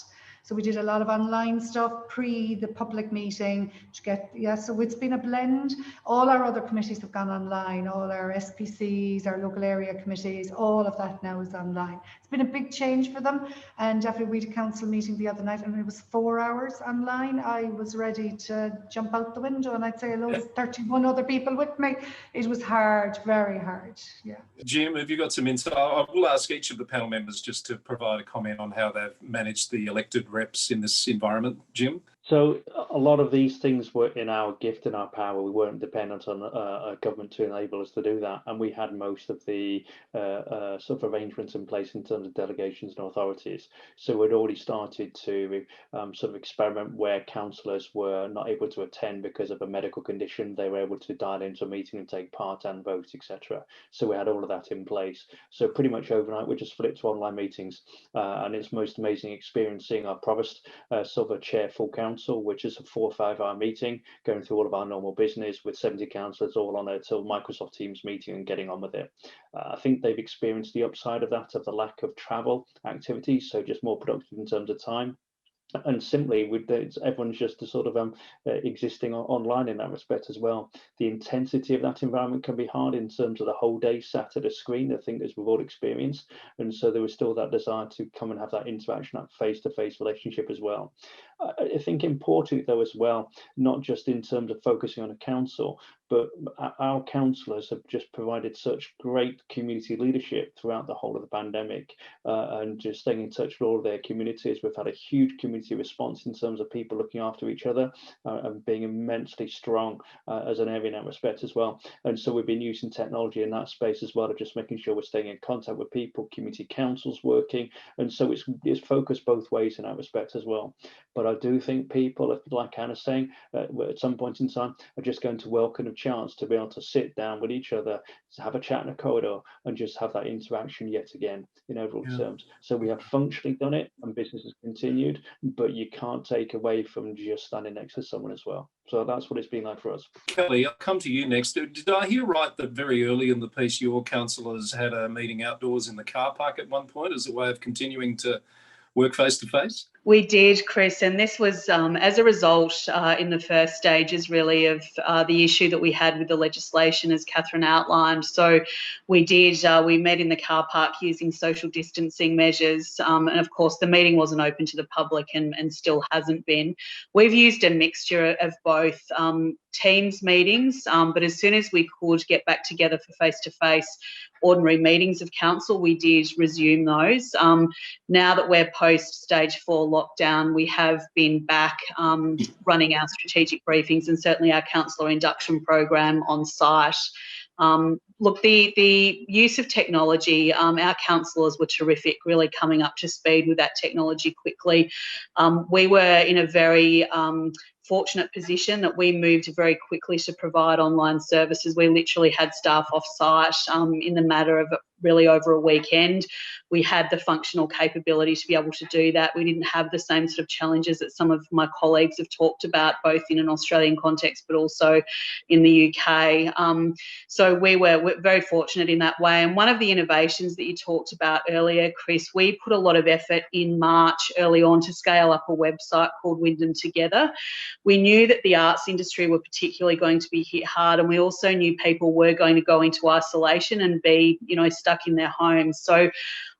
So we did a lot of online stuff pre the public meeting to get, yeah, so it's been a blend. All our other committees have gone online, all our SPCs, our local area committees, all of that now is online. It's been a big change for them. And after we had a council meeting the other night, and it was 4 hours online, I was ready to jump out the window, and I'd say hello to 31 other people with me. It was hard, very hard, yeah.
Jim, have you got some insight? I will ask each of the panel members just to provide a comment on how they've managed the elected reps in this environment. Jim?
So a lot of these things were in our gift and our power. We weren't dependent on a government to enable us to do that, and we had most of the sort of arrangements in place in terms of delegations and authorities. So we'd already started to sort of experiment where councillors were not able to attend because of a medical condition. They were able to dial into a meeting and take part and vote, etc. So we had all of that in place. So pretty much overnight we just flipped to online meetings, and it's most amazing experience seeing our provost sort of a chair full council, which is a 4 or 5 hour meeting, going through all of our normal business with 70 councillors all on a Microsoft Teams meeting and getting on with it. I think they've experienced the upside of that, of the lack of travel activities, so just more productive in terms of time. And simply, everyone's just sort of existing online in that respect as well. The intensity of that environment can be hard in terms of the whole day sat at a screen, I think, as we've all experienced. And so there was still that desire to come and have that interaction, that face-to-face relationship as well. I think important though as well, not just in terms of focusing on a council, but our councillors have just provided such great community leadership throughout the whole of the pandemic, and just staying in touch with all of their communities. We've had a huge community response in terms of people looking after each other, and being immensely strong as an area in that respect as well. And so we've been using technology in that space as well, of just making sure we're staying in contact with people, community councils working, and so it's focused both ways in that respect as well. But I do think people, like Anna's saying, at some point in time, are just going to welcome a chance to be able to sit down with each other, to have a chat in a corridor, and just have that interaction yet again in overall terms. So we have functionally done it, and business has continued, but you can't take away from just standing next to someone as well. So that's what it's been like for us.
Kelly, I'll come to you next. Did I hear right that very early in the piece, your councillors had a meeting outdoors in the car park at one point as a way of continuing to work face to face?
We did, Chris, and this was as a result in the first stages really of the issue that we had with the legislation, as Catherine outlined. So we met in the car park using social distancing measures, and of course the meeting wasn't open to the public and still hasn't been. We've used a mixture of both Teams meetings, but as soon as we could get back together for face-to-face ordinary meetings of council, we did resume those. Now that we're post stage 4 lockdown, we have been back running our strategic briefings and certainly our councillor induction program on site. Look, the use of technology, our councillors were terrific, really coming up to speed with that technology quickly. We were in a very fortunate position that we moved very quickly to provide online services. We literally had staff off site in the matter of really over a weekend. We had the functional capability to be able to do that. We didn't have the same sort of challenges that some of my colleagues have talked about, both in an Australian context but also in the UK. So we're very fortunate in that way. And one of the innovations that you talked about earlier, Chris, we put a lot of effort in March early on to scale up a website called Wyndham Together. We knew that the arts industry were particularly going to be hit hard, and we also knew people were going to go into isolation and be, stuck in their homes. So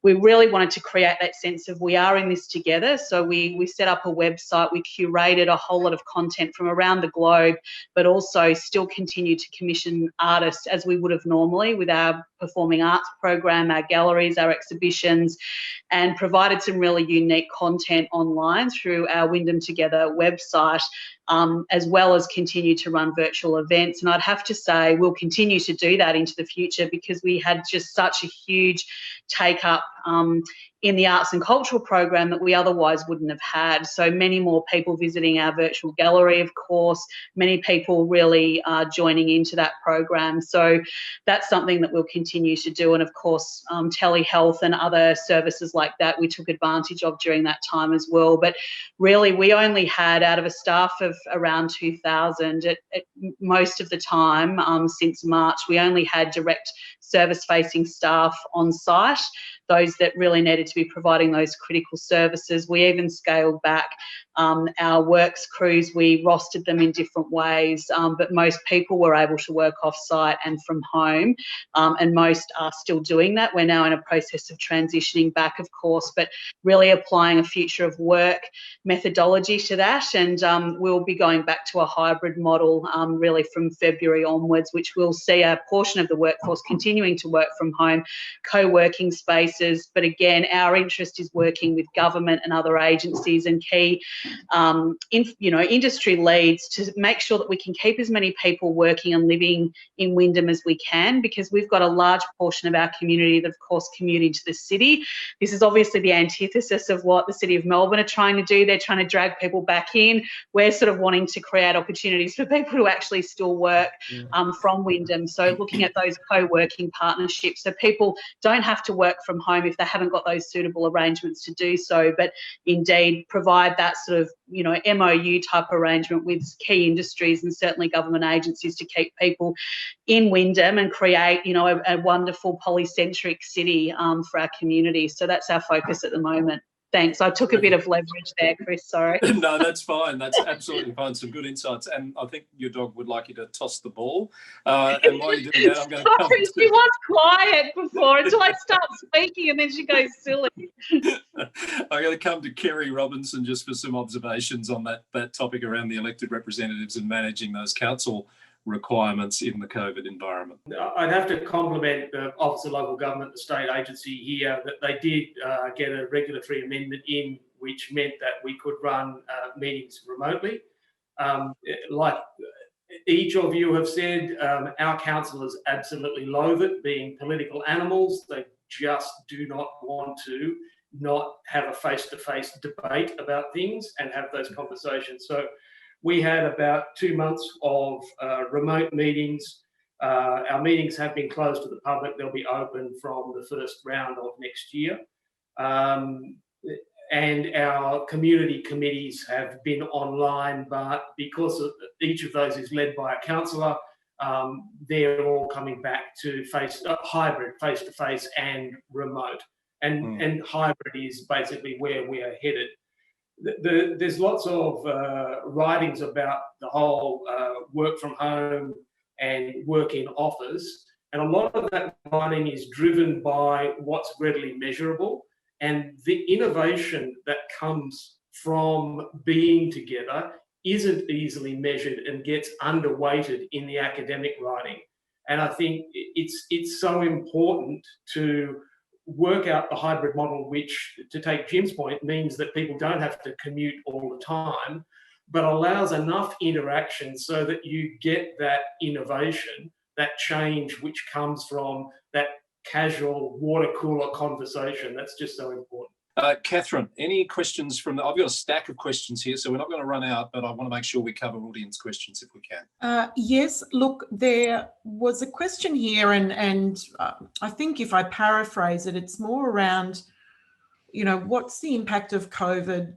we really wanted to create that sense of we are in this together. So we set up a website, we curated a whole lot of content from around the globe, but also still continued to commission artists as we would have normally with our performing arts program, our galleries, our exhibitions, and provided some really unique content online through our Wyndham Together website, as well as continue to run virtual events. And I'd have to say we'll continue to do that into the future because we had just such a huge take up in the arts and cultural program that we otherwise wouldn't have had. So many more people visiting our virtual gallery, of course, many people really joining into that program. So that's something that we'll continue to do. And of course, telehealth and other services like that we took advantage of during that time as well. But really, we only had, out of a staff of around 2,000 at most of the time since March, we only had direct service-facing staff on site, those that really needed to be providing those critical services. We even scaled back our works crews. We rostered them in different ways, but most people were able to work off-site and from home, and most are still doing that. We're now in a process of transitioning back, of course, but really applying a future of work methodology to that, and we'll be going back to a hybrid model really from February onwards, which will see a portion of the workforce continuing to work from home, co-working spaces. But again, our interest is working with government and other agencies and key industry leads to make sure that we can keep as many people working and living in Wyndham as we can, because we've got a large portion of our community that, of course, commute into the city. This is obviously the antithesis of what the City of Melbourne are trying to do. They're trying to drag people back in. We're sort of wanting to create opportunities for people to actually still work from Wyndham. So looking at those co-working partnerships, so people don't have to work from home if they haven't got those suitable arrangements to do so, but indeed provide that sort of MOU type arrangement with key industries and certainly government agencies to keep people in Wyndham and create a wonderful polycentric city for our community. So that's our focus at the moment. Thanks. I took a bit of leverage there, Chris, sorry.
No, that's fine. That's absolutely fine. Some good insights. And I think your dog would like you to toss the ball. And while you're doing that, I'm going to come to...
She was quiet before until I start speaking and then she goes silly.
I'm going to come to Kerry Robinson just for some observations on that topic around the elected representatives and managing those council requirements in the COVID environment.
I'd have to compliment the Office of Local Government, the state agency here, that they did get a regulatory amendment in which meant that we could run meetings remotely. Like each of you have said, our councillors absolutely loathe it, being political animals. They just do not want to not have a face-to-face debate about things and have those conversations. So we had about 2 months of remote meetings. Our meetings have been closed to the public. They'll be open from the first round of next year. And our community committees have been online, but because each of those is led by a councillor, they're all coming back to hybrid, face-to-face and remote. And hybrid is basically where we are headed. There's lots of writings about the whole work from home and work in office, and a lot of that writing is driven by what's readily measurable, and the innovation that comes from being together isn't easily measured and gets underweighted in the academic writing. And I think it's so important to work out the hybrid model, which, to take Jim's point, means that people don't have to commute all the time, but allows enough interaction so that you get that innovation that change which comes from that casual water cooler conversation. That's just so important.
Catherine, any questions from I've got a stack of questions here, so we're not going to run out, but I want to make sure we cover audience questions if we can.
Yes, look, there was a question here, and I think if I paraphrase it, it's more around, you know, what's the impact of COVID?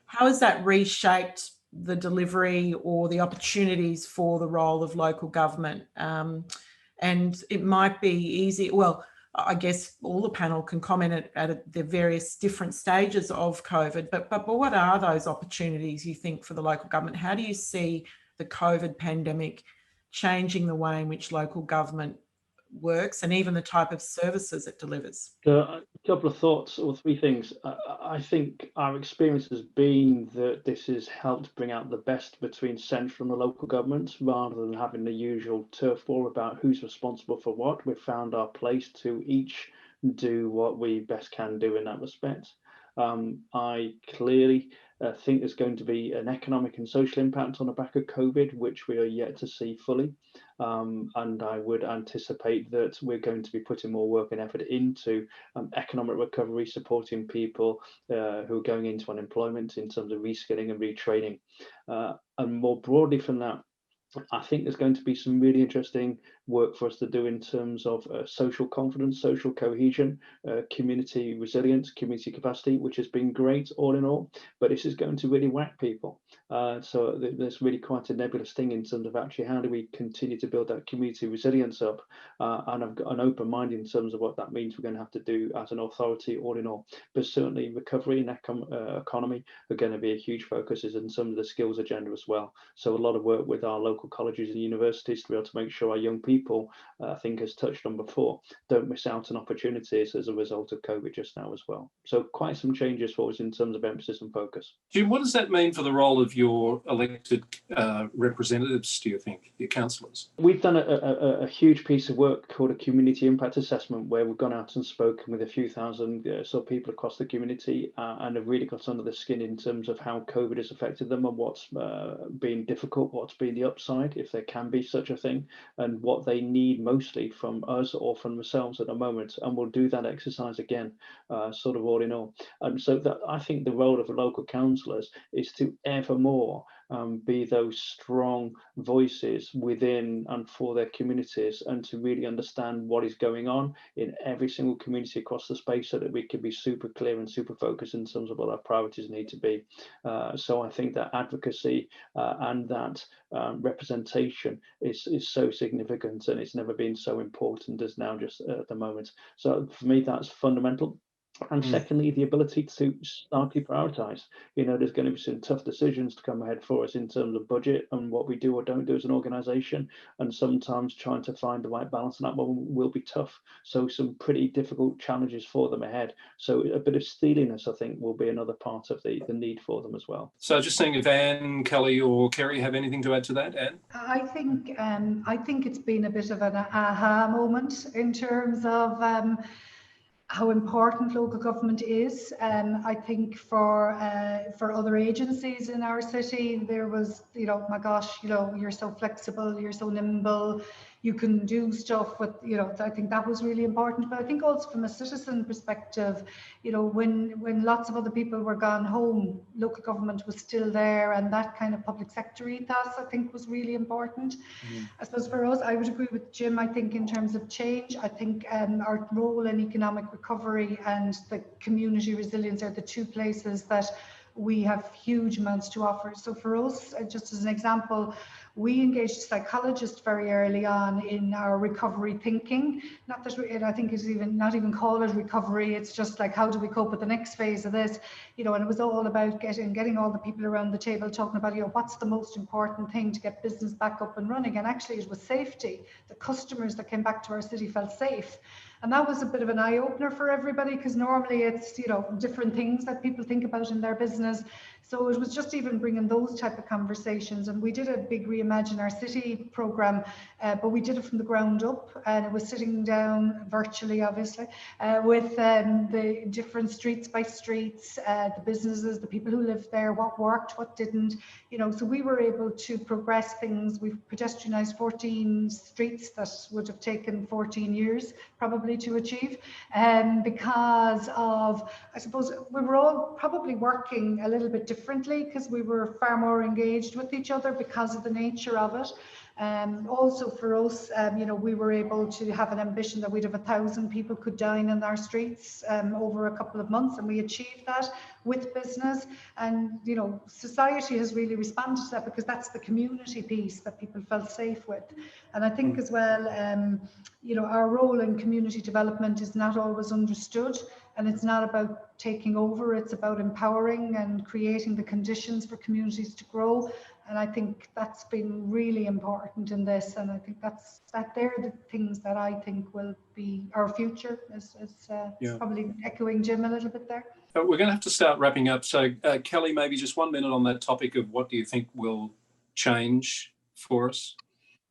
How has that reshaped the delivery or the opportunities for the role of local government? And it might be easy, well, I guess all the panel can comment at the various different stages of COVID, but what are those opportunities you think for the local government? How do you see the COVID pandemic changing the way in which local government works and even the type of services it delivers?
A couple of thoughts or three things. I think our experience has been that this has helped bring out the best between central and the local government, rather than having the usual turf war about who's responsible for what. We've found our place to each do what we best can do in that respect. I clearly think there's going to be an economic and social impact on the back of COVID, which we are yet to see fully. And I would anticipate that we're going to be putting more work and effort into economic recovery, supporting people who are going into unemployment in terms of reskilling and retraining. And more broadly from that, I think there's going to be some really interesting work for us to do in terms of social confidence, social cohesion, community resilience, community capacity, which has been great all in all, but this is going to really whack people. So there's really quite a nebulous thing in terms of actually how do we continue to build that community resilience up, and I've got an open mind in terms of what that means we're going to have to do as an authority all in all. But certainly recovery and economy are going to be a huge focus in some of the skills agenda as well. So a lot of work with our local colleges and universities to be able to make sure our young people, I think as touched on before, don't miss out on opportunities as a result of COVID just now as well. So quite some changes for us in terms of emphasis and focus.
Jim, what does that mean for the role of your elected representatives, do you think, your councillors?
We've done a huge piece of work called a community impact assessment, where we've gone out and spoken with a few thousand people across the community, and have really got under the skin in terms of how COVID has affected them and what's been difficult, what's been the upside, if there can be such a thing, and what they need mostly from us or from themselves at the moment. And we'll do that exercise again, sort of all in all. And so that I think the role of the local councillors is to ever more be those strong voices within and for their communities, and to really understand what is going on in every single community across the space, so that we can be super clear and super focused in terms of what our priorities need to be. So I think that advocacy and that representation is so significant, and it's never been so important as now just at the moment. So for me, that's fundamental. And secondly, the ability to starkly prioritise. You know, there's going to be some tough decisions to come ahead for us in terms of budget and what we do or don't do as an organisation. And sometimes trying to find the right balance on that one will be tough. So some pretty difficult challenges for them ahead. So a bit of steeliness, I think, will be another part of the need for them as well.
So just seeing if Anne, Kelly or Kerry have anything to add to that. Anne?
I think it's been a bit of an aha moment in terms of how important local government is. I think for other agencies in our city, there was, you know, my gosh, you know, you're so flexible, you're so nimble, you can do stuff with, you know, I think that was really important. But I think also from a citizen perspective, you know, when lots of other people were gone home, local government was still there, and that kind of public sector ethos, I think, was really important. I suppose for us, I would agree with Jim. I think in terms of change, I think our role in economic recovery and the community resilience are the two places that we have huge amounts to offer. So for us, just as an example, we engaged a psychologist very early on in our recovery thinking. Not that I think it's not even call it recovery. It's just like, how do we cope with the next phase of this? You know, and it was all about getting all the people around the table talking about, you know, what's the most important thing to get business back up and running? And actually it was safety. The customers that came back to our city felt safe. And that was a bit of an eye-opener for everybody, because normally it's, you know, different things that people think about in their business. So it was just even bringing those type of conversations. And we did a big Reimagine Our City programme, but we did it from the ground up, and it was sitting down virtually, obviously, with the different streets by streets, the businesses, the people who lived there, what worked, what didn't, you know, so we were able to progress things. We've pedestrianised 14 streets that would have taken 14 years probably to achieve, because of, I suppose, we were all probably working a little bit differently because we were far more engaged with each other because of the nature of it. Also for us, you know, we were able to have an ambition that we'd have 1,000 people could dine in our streets over a couple of months, and we achieved that with business. And, you know, society has really responded to that because that's the community piece that people felt safe with. And I think as well, you know, our role in community development is not always understood, and it's not about taking over, it's about empowering and creating the conditions for communities to grow. And I think that's been really important in this, and I think they're the things that I think will be our future. Is probably echoing Jim a little bit there.
We're going to have to start wrapping up. So Kelly, maybe just 1 minute on that topic of what do you think will change for us?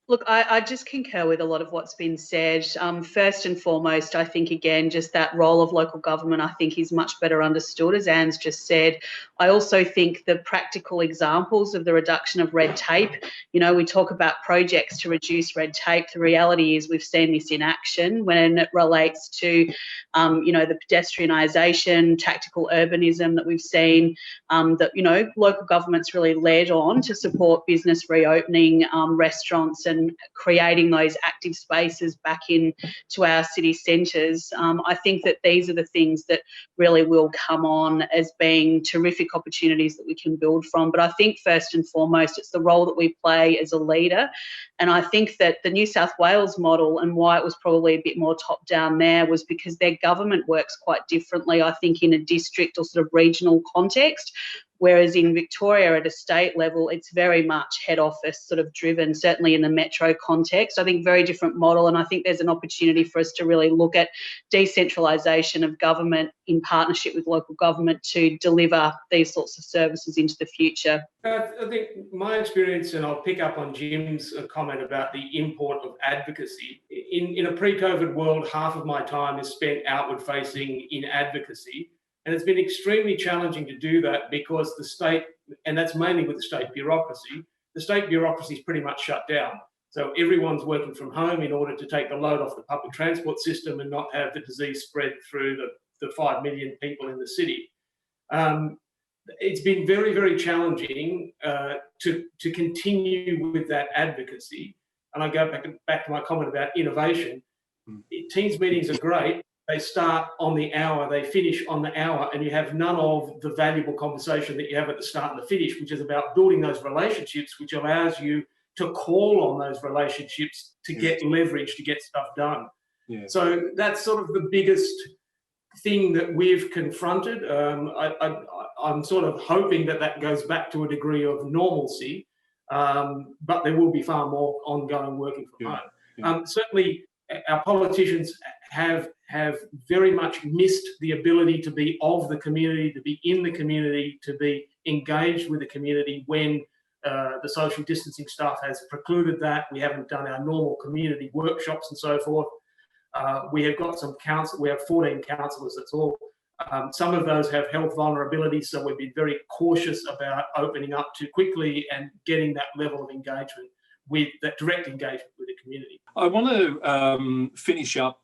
Look, I just concur with a lot of what's been said. First and foremost, I think, again, just that role of local government, I think, is much better understood, as Anne's just said. I also think the practical examples of the reduction of red tape, you know, we talk about projects to reduce red tape. The reality is we've seen this in action when it relates to, you know, the pedestrianisation, tactical urbanism that we've seen, that, you know, local government's really led on to support business reopening, restaurants, and creating those active spaces back into our city centres. I think that these are the things that really will come on as being terrific opportunities that we can build from. But I think first and foremost, it's the role that we play as a leader. And I think that the New South Wales model, and why it was probably a bit more top down there, was because their government works quite differently, I think, in a district or sort of regional context. Whereas in Victoria at a state level, it's very much head office sort of driven, certainly in the metro context. I think very different model, and I think there's an opportunity for us to really look at decentralisation of government in partnership with local government to deliver these sorts of services into the future.
I think my experience, and I'll pick up on Jim's comment about the import of advocacy. In a pre-COVID world, half of my time is spent outward facing in advocacy. And it's been extremely challenging to do that because the state, and that's mainly with the state bureaucracy is pretty much shut down. So everyone's working from home in order to take the load off the public transport system and not have the disease spread through the 5 million people in the city. It's been very, very challenging to continue with that advocacy. And I go back to my comment about innovation. Teams meetings are great. They start on the hour, they finish on the hour, and you have none of the valuable conversation that you have at the start and the finish, which is about building those relationships, which allows you to call on those relationships to get leverage, to get stuff done. Yeah. So that's sort of the biggest thing that we've confronted. I'm sort of hoping that goes back to a degree of normalcy, but there will be far more ongoing working from home. Certainly, our politicians have very much missed the ability to be of the community, to be in the community, to be engaged with the community when the social distancing stuff has precluded that. We haven't done our normal community workshops and so forth. We have got some we have 14 councillors, that's all. Some of those have health vulnerabilities, so we've been very cautious about opening up too quickly and getting that level of engagement, with that direct engagement with the community.
I want to finish up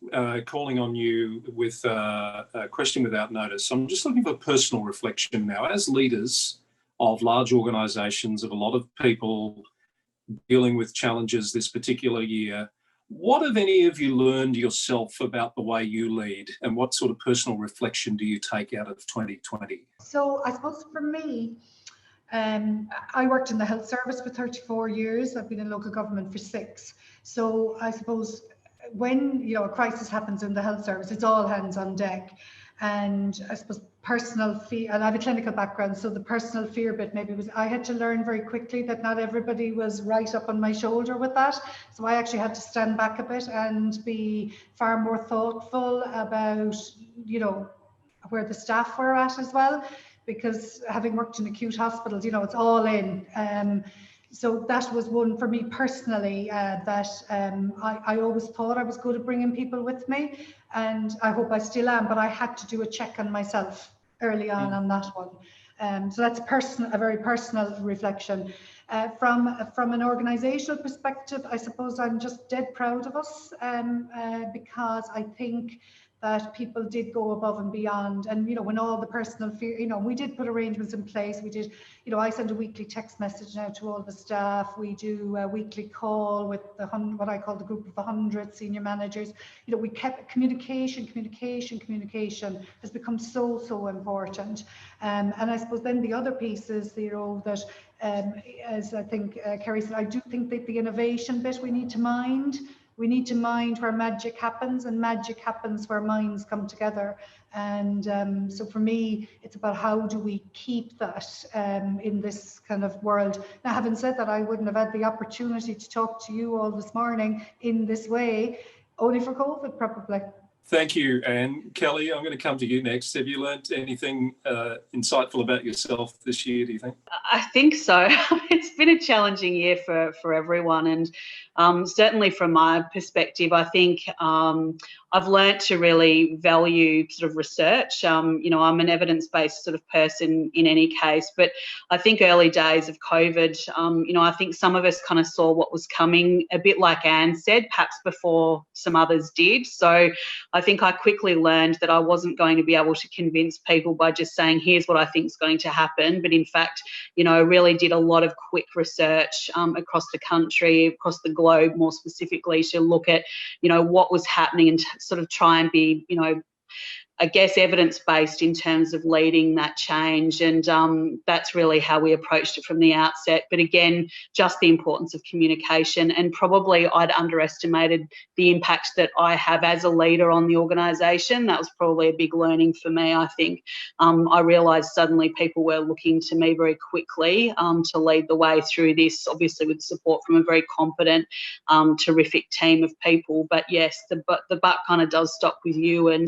calling on you with a question without notice. I'm just looking for personal reflection now. As leaders of large organisations, of a lot of people dealing with challenges this particular year, what have any of you learned yourself about the way you lead, and what sort of personal reflection do you take out of 2020?
So I suppose for me, I worked in the health service for 34 years. I've been in local government for 6. So I suppose when a crisis happens in the health service, it's all hands on deck. And I suppose personal fear, and I have a clinical background, so the personal fear bit maybe was, I had to learn very quickly that not everybody was right up on my shoulder with that. So I actually had to stand back a bit and be far more thoughtful about, where the staff were at as well. Because having worked in acute hospitals, it's all in. So that was one for me personally, that I always thought I was good at bringing people with me, and I hope I still am, but I had to do a check on myself early on that one. So that's a very personal reflection. From an organisational perspective, I suppose I'm just dead proud of us, because I think that people did go above and beyond. And, you know, when all the personal fear, you know, we did put arrangements in place. We did, you know, I send a weekly text message now to all the staff. We do a weekly call with what I call the group of 100 senior managers. You know, we kept communication has become so important. And I suppose then the other piece is, you know, that as I think Kerry said, I do think that the innovation bit we need to mind. We need to mind where magic happens, and magic happens where minds come together. And so for me, it's about how do we keep that in this kind of world. Now, having said that, I wouldn't have had the opportunity to talk to you all this morning in this way, only for COVID probably.
Thank you, Anne. Kelly, I'm going to come to you next. Have you learnt anything insightful about yourself this year, do you think?
I think so. It's been a challenging year for everyone, and certainly from my perspective, I think I've learnt to really value sort of research. You know, I'm an evidence-based sort of person in any case, but I think early days of COVID, you know, I think some of us kind of saw what was coming, a bit like Anne said, perhaps before some others did. So I think I quickly learned that I wasn't going to be able to convince people by just saying, here's what I think is going to happen. But in fact, you know, I really did a lot of quick research across the country, across the globe, more specifically, to look at, you know, what was happening and sort of try and be, you know, I guess, evidence-based in terms of leading that change. And that's really how we approached it from the outset. But again, just the importance of communication, and probably I'd underestimated the impact that I have as a leader on the organisation. That was probably a big learning for me, I think. I realised suddenly people were looking to me very quickly to lead the way through this, obviously with support from a very competent, terrific team of people. But yes, the buck kind of does stop with you, and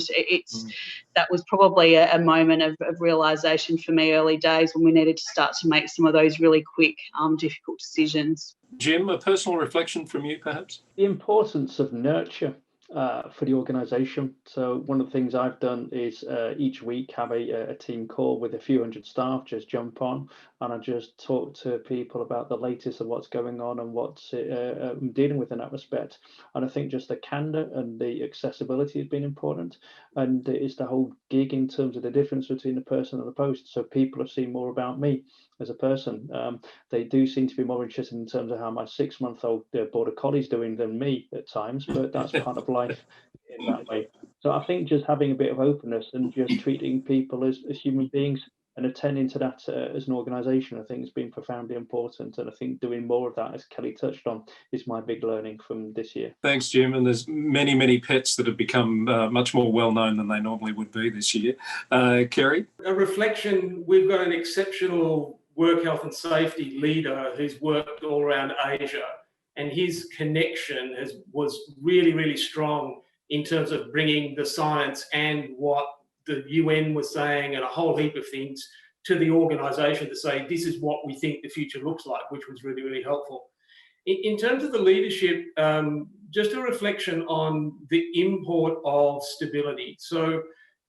that was probably a moment of realisation for me early days, when we needed to start to make some of those really quick, difficult decisions.
Jim, a personal reflection from you, perhaps?
The importance of nurture for the organisation. So one of the things I've done is each week have a team call with a few hundred staff, just jump on, and I just talk to people about the latest of what's going on and what's dealing with in that respect. And I think just the candour and the accessibility has been important, and it's the whole gig in terms of the difference between the person and the post. So people have seen more about me as a person. They do seem to be more interested in terms of how my 6-month-old border collie's doing than me at times, but that's part of life in that way. So I think just having a bit of openness and just treating people as human beings and attending to that as an organisation, I think has been profoundly important. And I think doing more of that, as Kelly touched on, is my big learning from this year.
Thanks, Jim. And there's many pets that have become much more well-known than they normally would be this year. Kerry?
A reflection, we've got an exceptional work health and safety leader who's worked all around Asia, and his connection was really strong in terms of bringing the science and what the UN was saying and a whole heap of things to the organisation to say, this is what we think the future looks like, which was really helpful. In terms of the leadership, just a reflection on the import of stability. So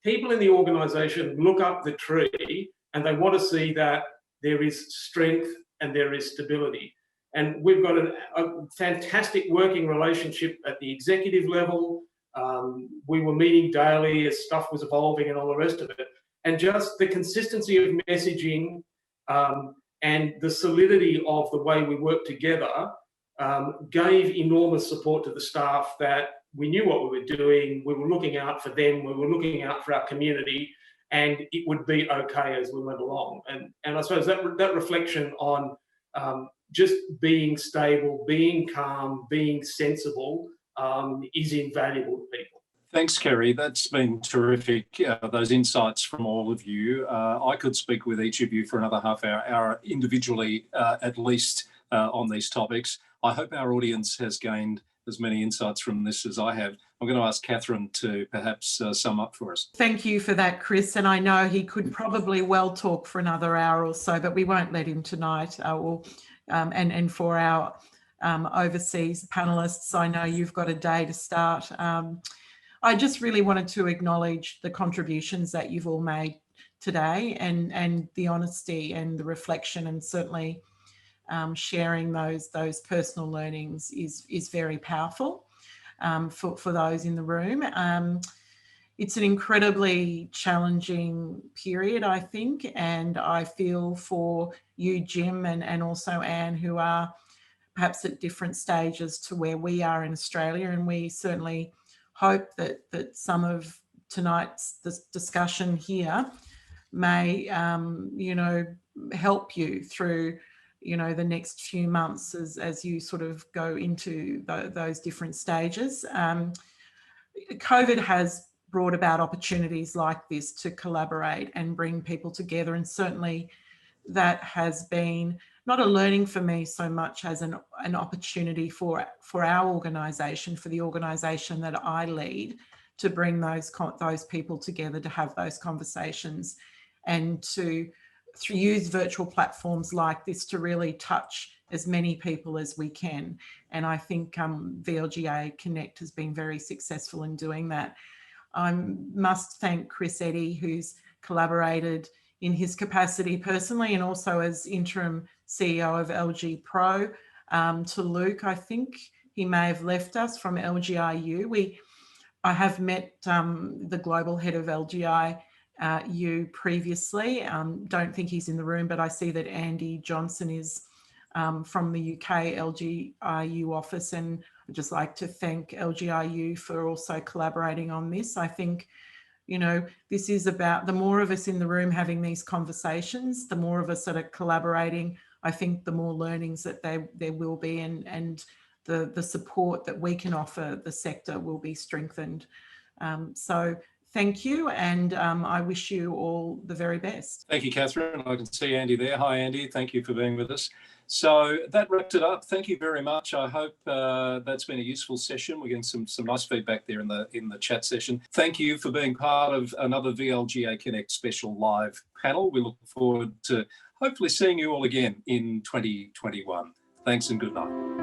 people in the organisation look up the tree and they want to see that there is strength and there is stability. And we've got a fantastic working relationship at the executive level. We were meeting daily as stuff was evolving and all the rest of it. And just the consistency of messaging and the solidity of the way we work together gave enormous support to the staff, that we knew what we were doing, we were looking out for them, we were looking out for our community, and it would be okay as we went along. And I suppose that reflection on just being stable, being calm, being sensible is invaluable to people.
Thanks, Kerry. That's been terrific, those insights from all of you. I could speak with each of you for another half hour individually, at least, on these topics. I hope our audience has gained as many insights from this as I have. I'm going to ask Catherine to perhaps sum up for us.
Thank you for that, Chris. And I know he could probably well talk for another hour or so, but we won't let him tonight. We'll and for our overseas panelists, I know you've got a day to start. I just really wanted to acknowledge the contributions that you've all made today, and the honesty and the reflection, and certainly sharing those personal learnings is very powerful for those in the room. It's an incredibly challenging period, I think, and I feel for you, Jim, and also Anne, who are perhaps at different stages to where we are in Australia, and we certainly hope that some of tonight's discussion here may, help you through, the next few months as you sort of go into those different stages. COVID has brought about opportunities like this to collaborate and bring people together, and certainly that has been not a learning for me so much as an opportunity for our organisation, for the organisation that I lead, to bring those people together, to have those conversations, and to use virtual platforms like this to really touch as many people as we can. And I think VLGA Connect has been very successful in doing that. I must thank Chris Eddy, who's collaborated in his capacity personally and also as interim CEO of LGPro, to Luke. I think he may have left us from LGiU. I have met the global head of LGiU previously. Don't think he's in the room, but I see that Andy Johnson is from the UK LGiU office, and I'd just like to thank LGiU for also collaborating on this. I think, this is about the more of us in the room having these conversations, the more of us that are collaborating, I think the more learnings that there will be, and the support that we can offer the sector will be strengthened. So thank you, and I wish you all the very best.
Thank you, Catherine. I can see Andy there. Hi, Andy. Thank you for being with us. So that wrapped it up. Thank you very much. I hope that's been a useful session. We're getting some nice feedback there in the chat session. Thank you for being part of another VLGA Connect special live panel. We look forward to hopefully seeing you all again in 2021. Thanks and good night.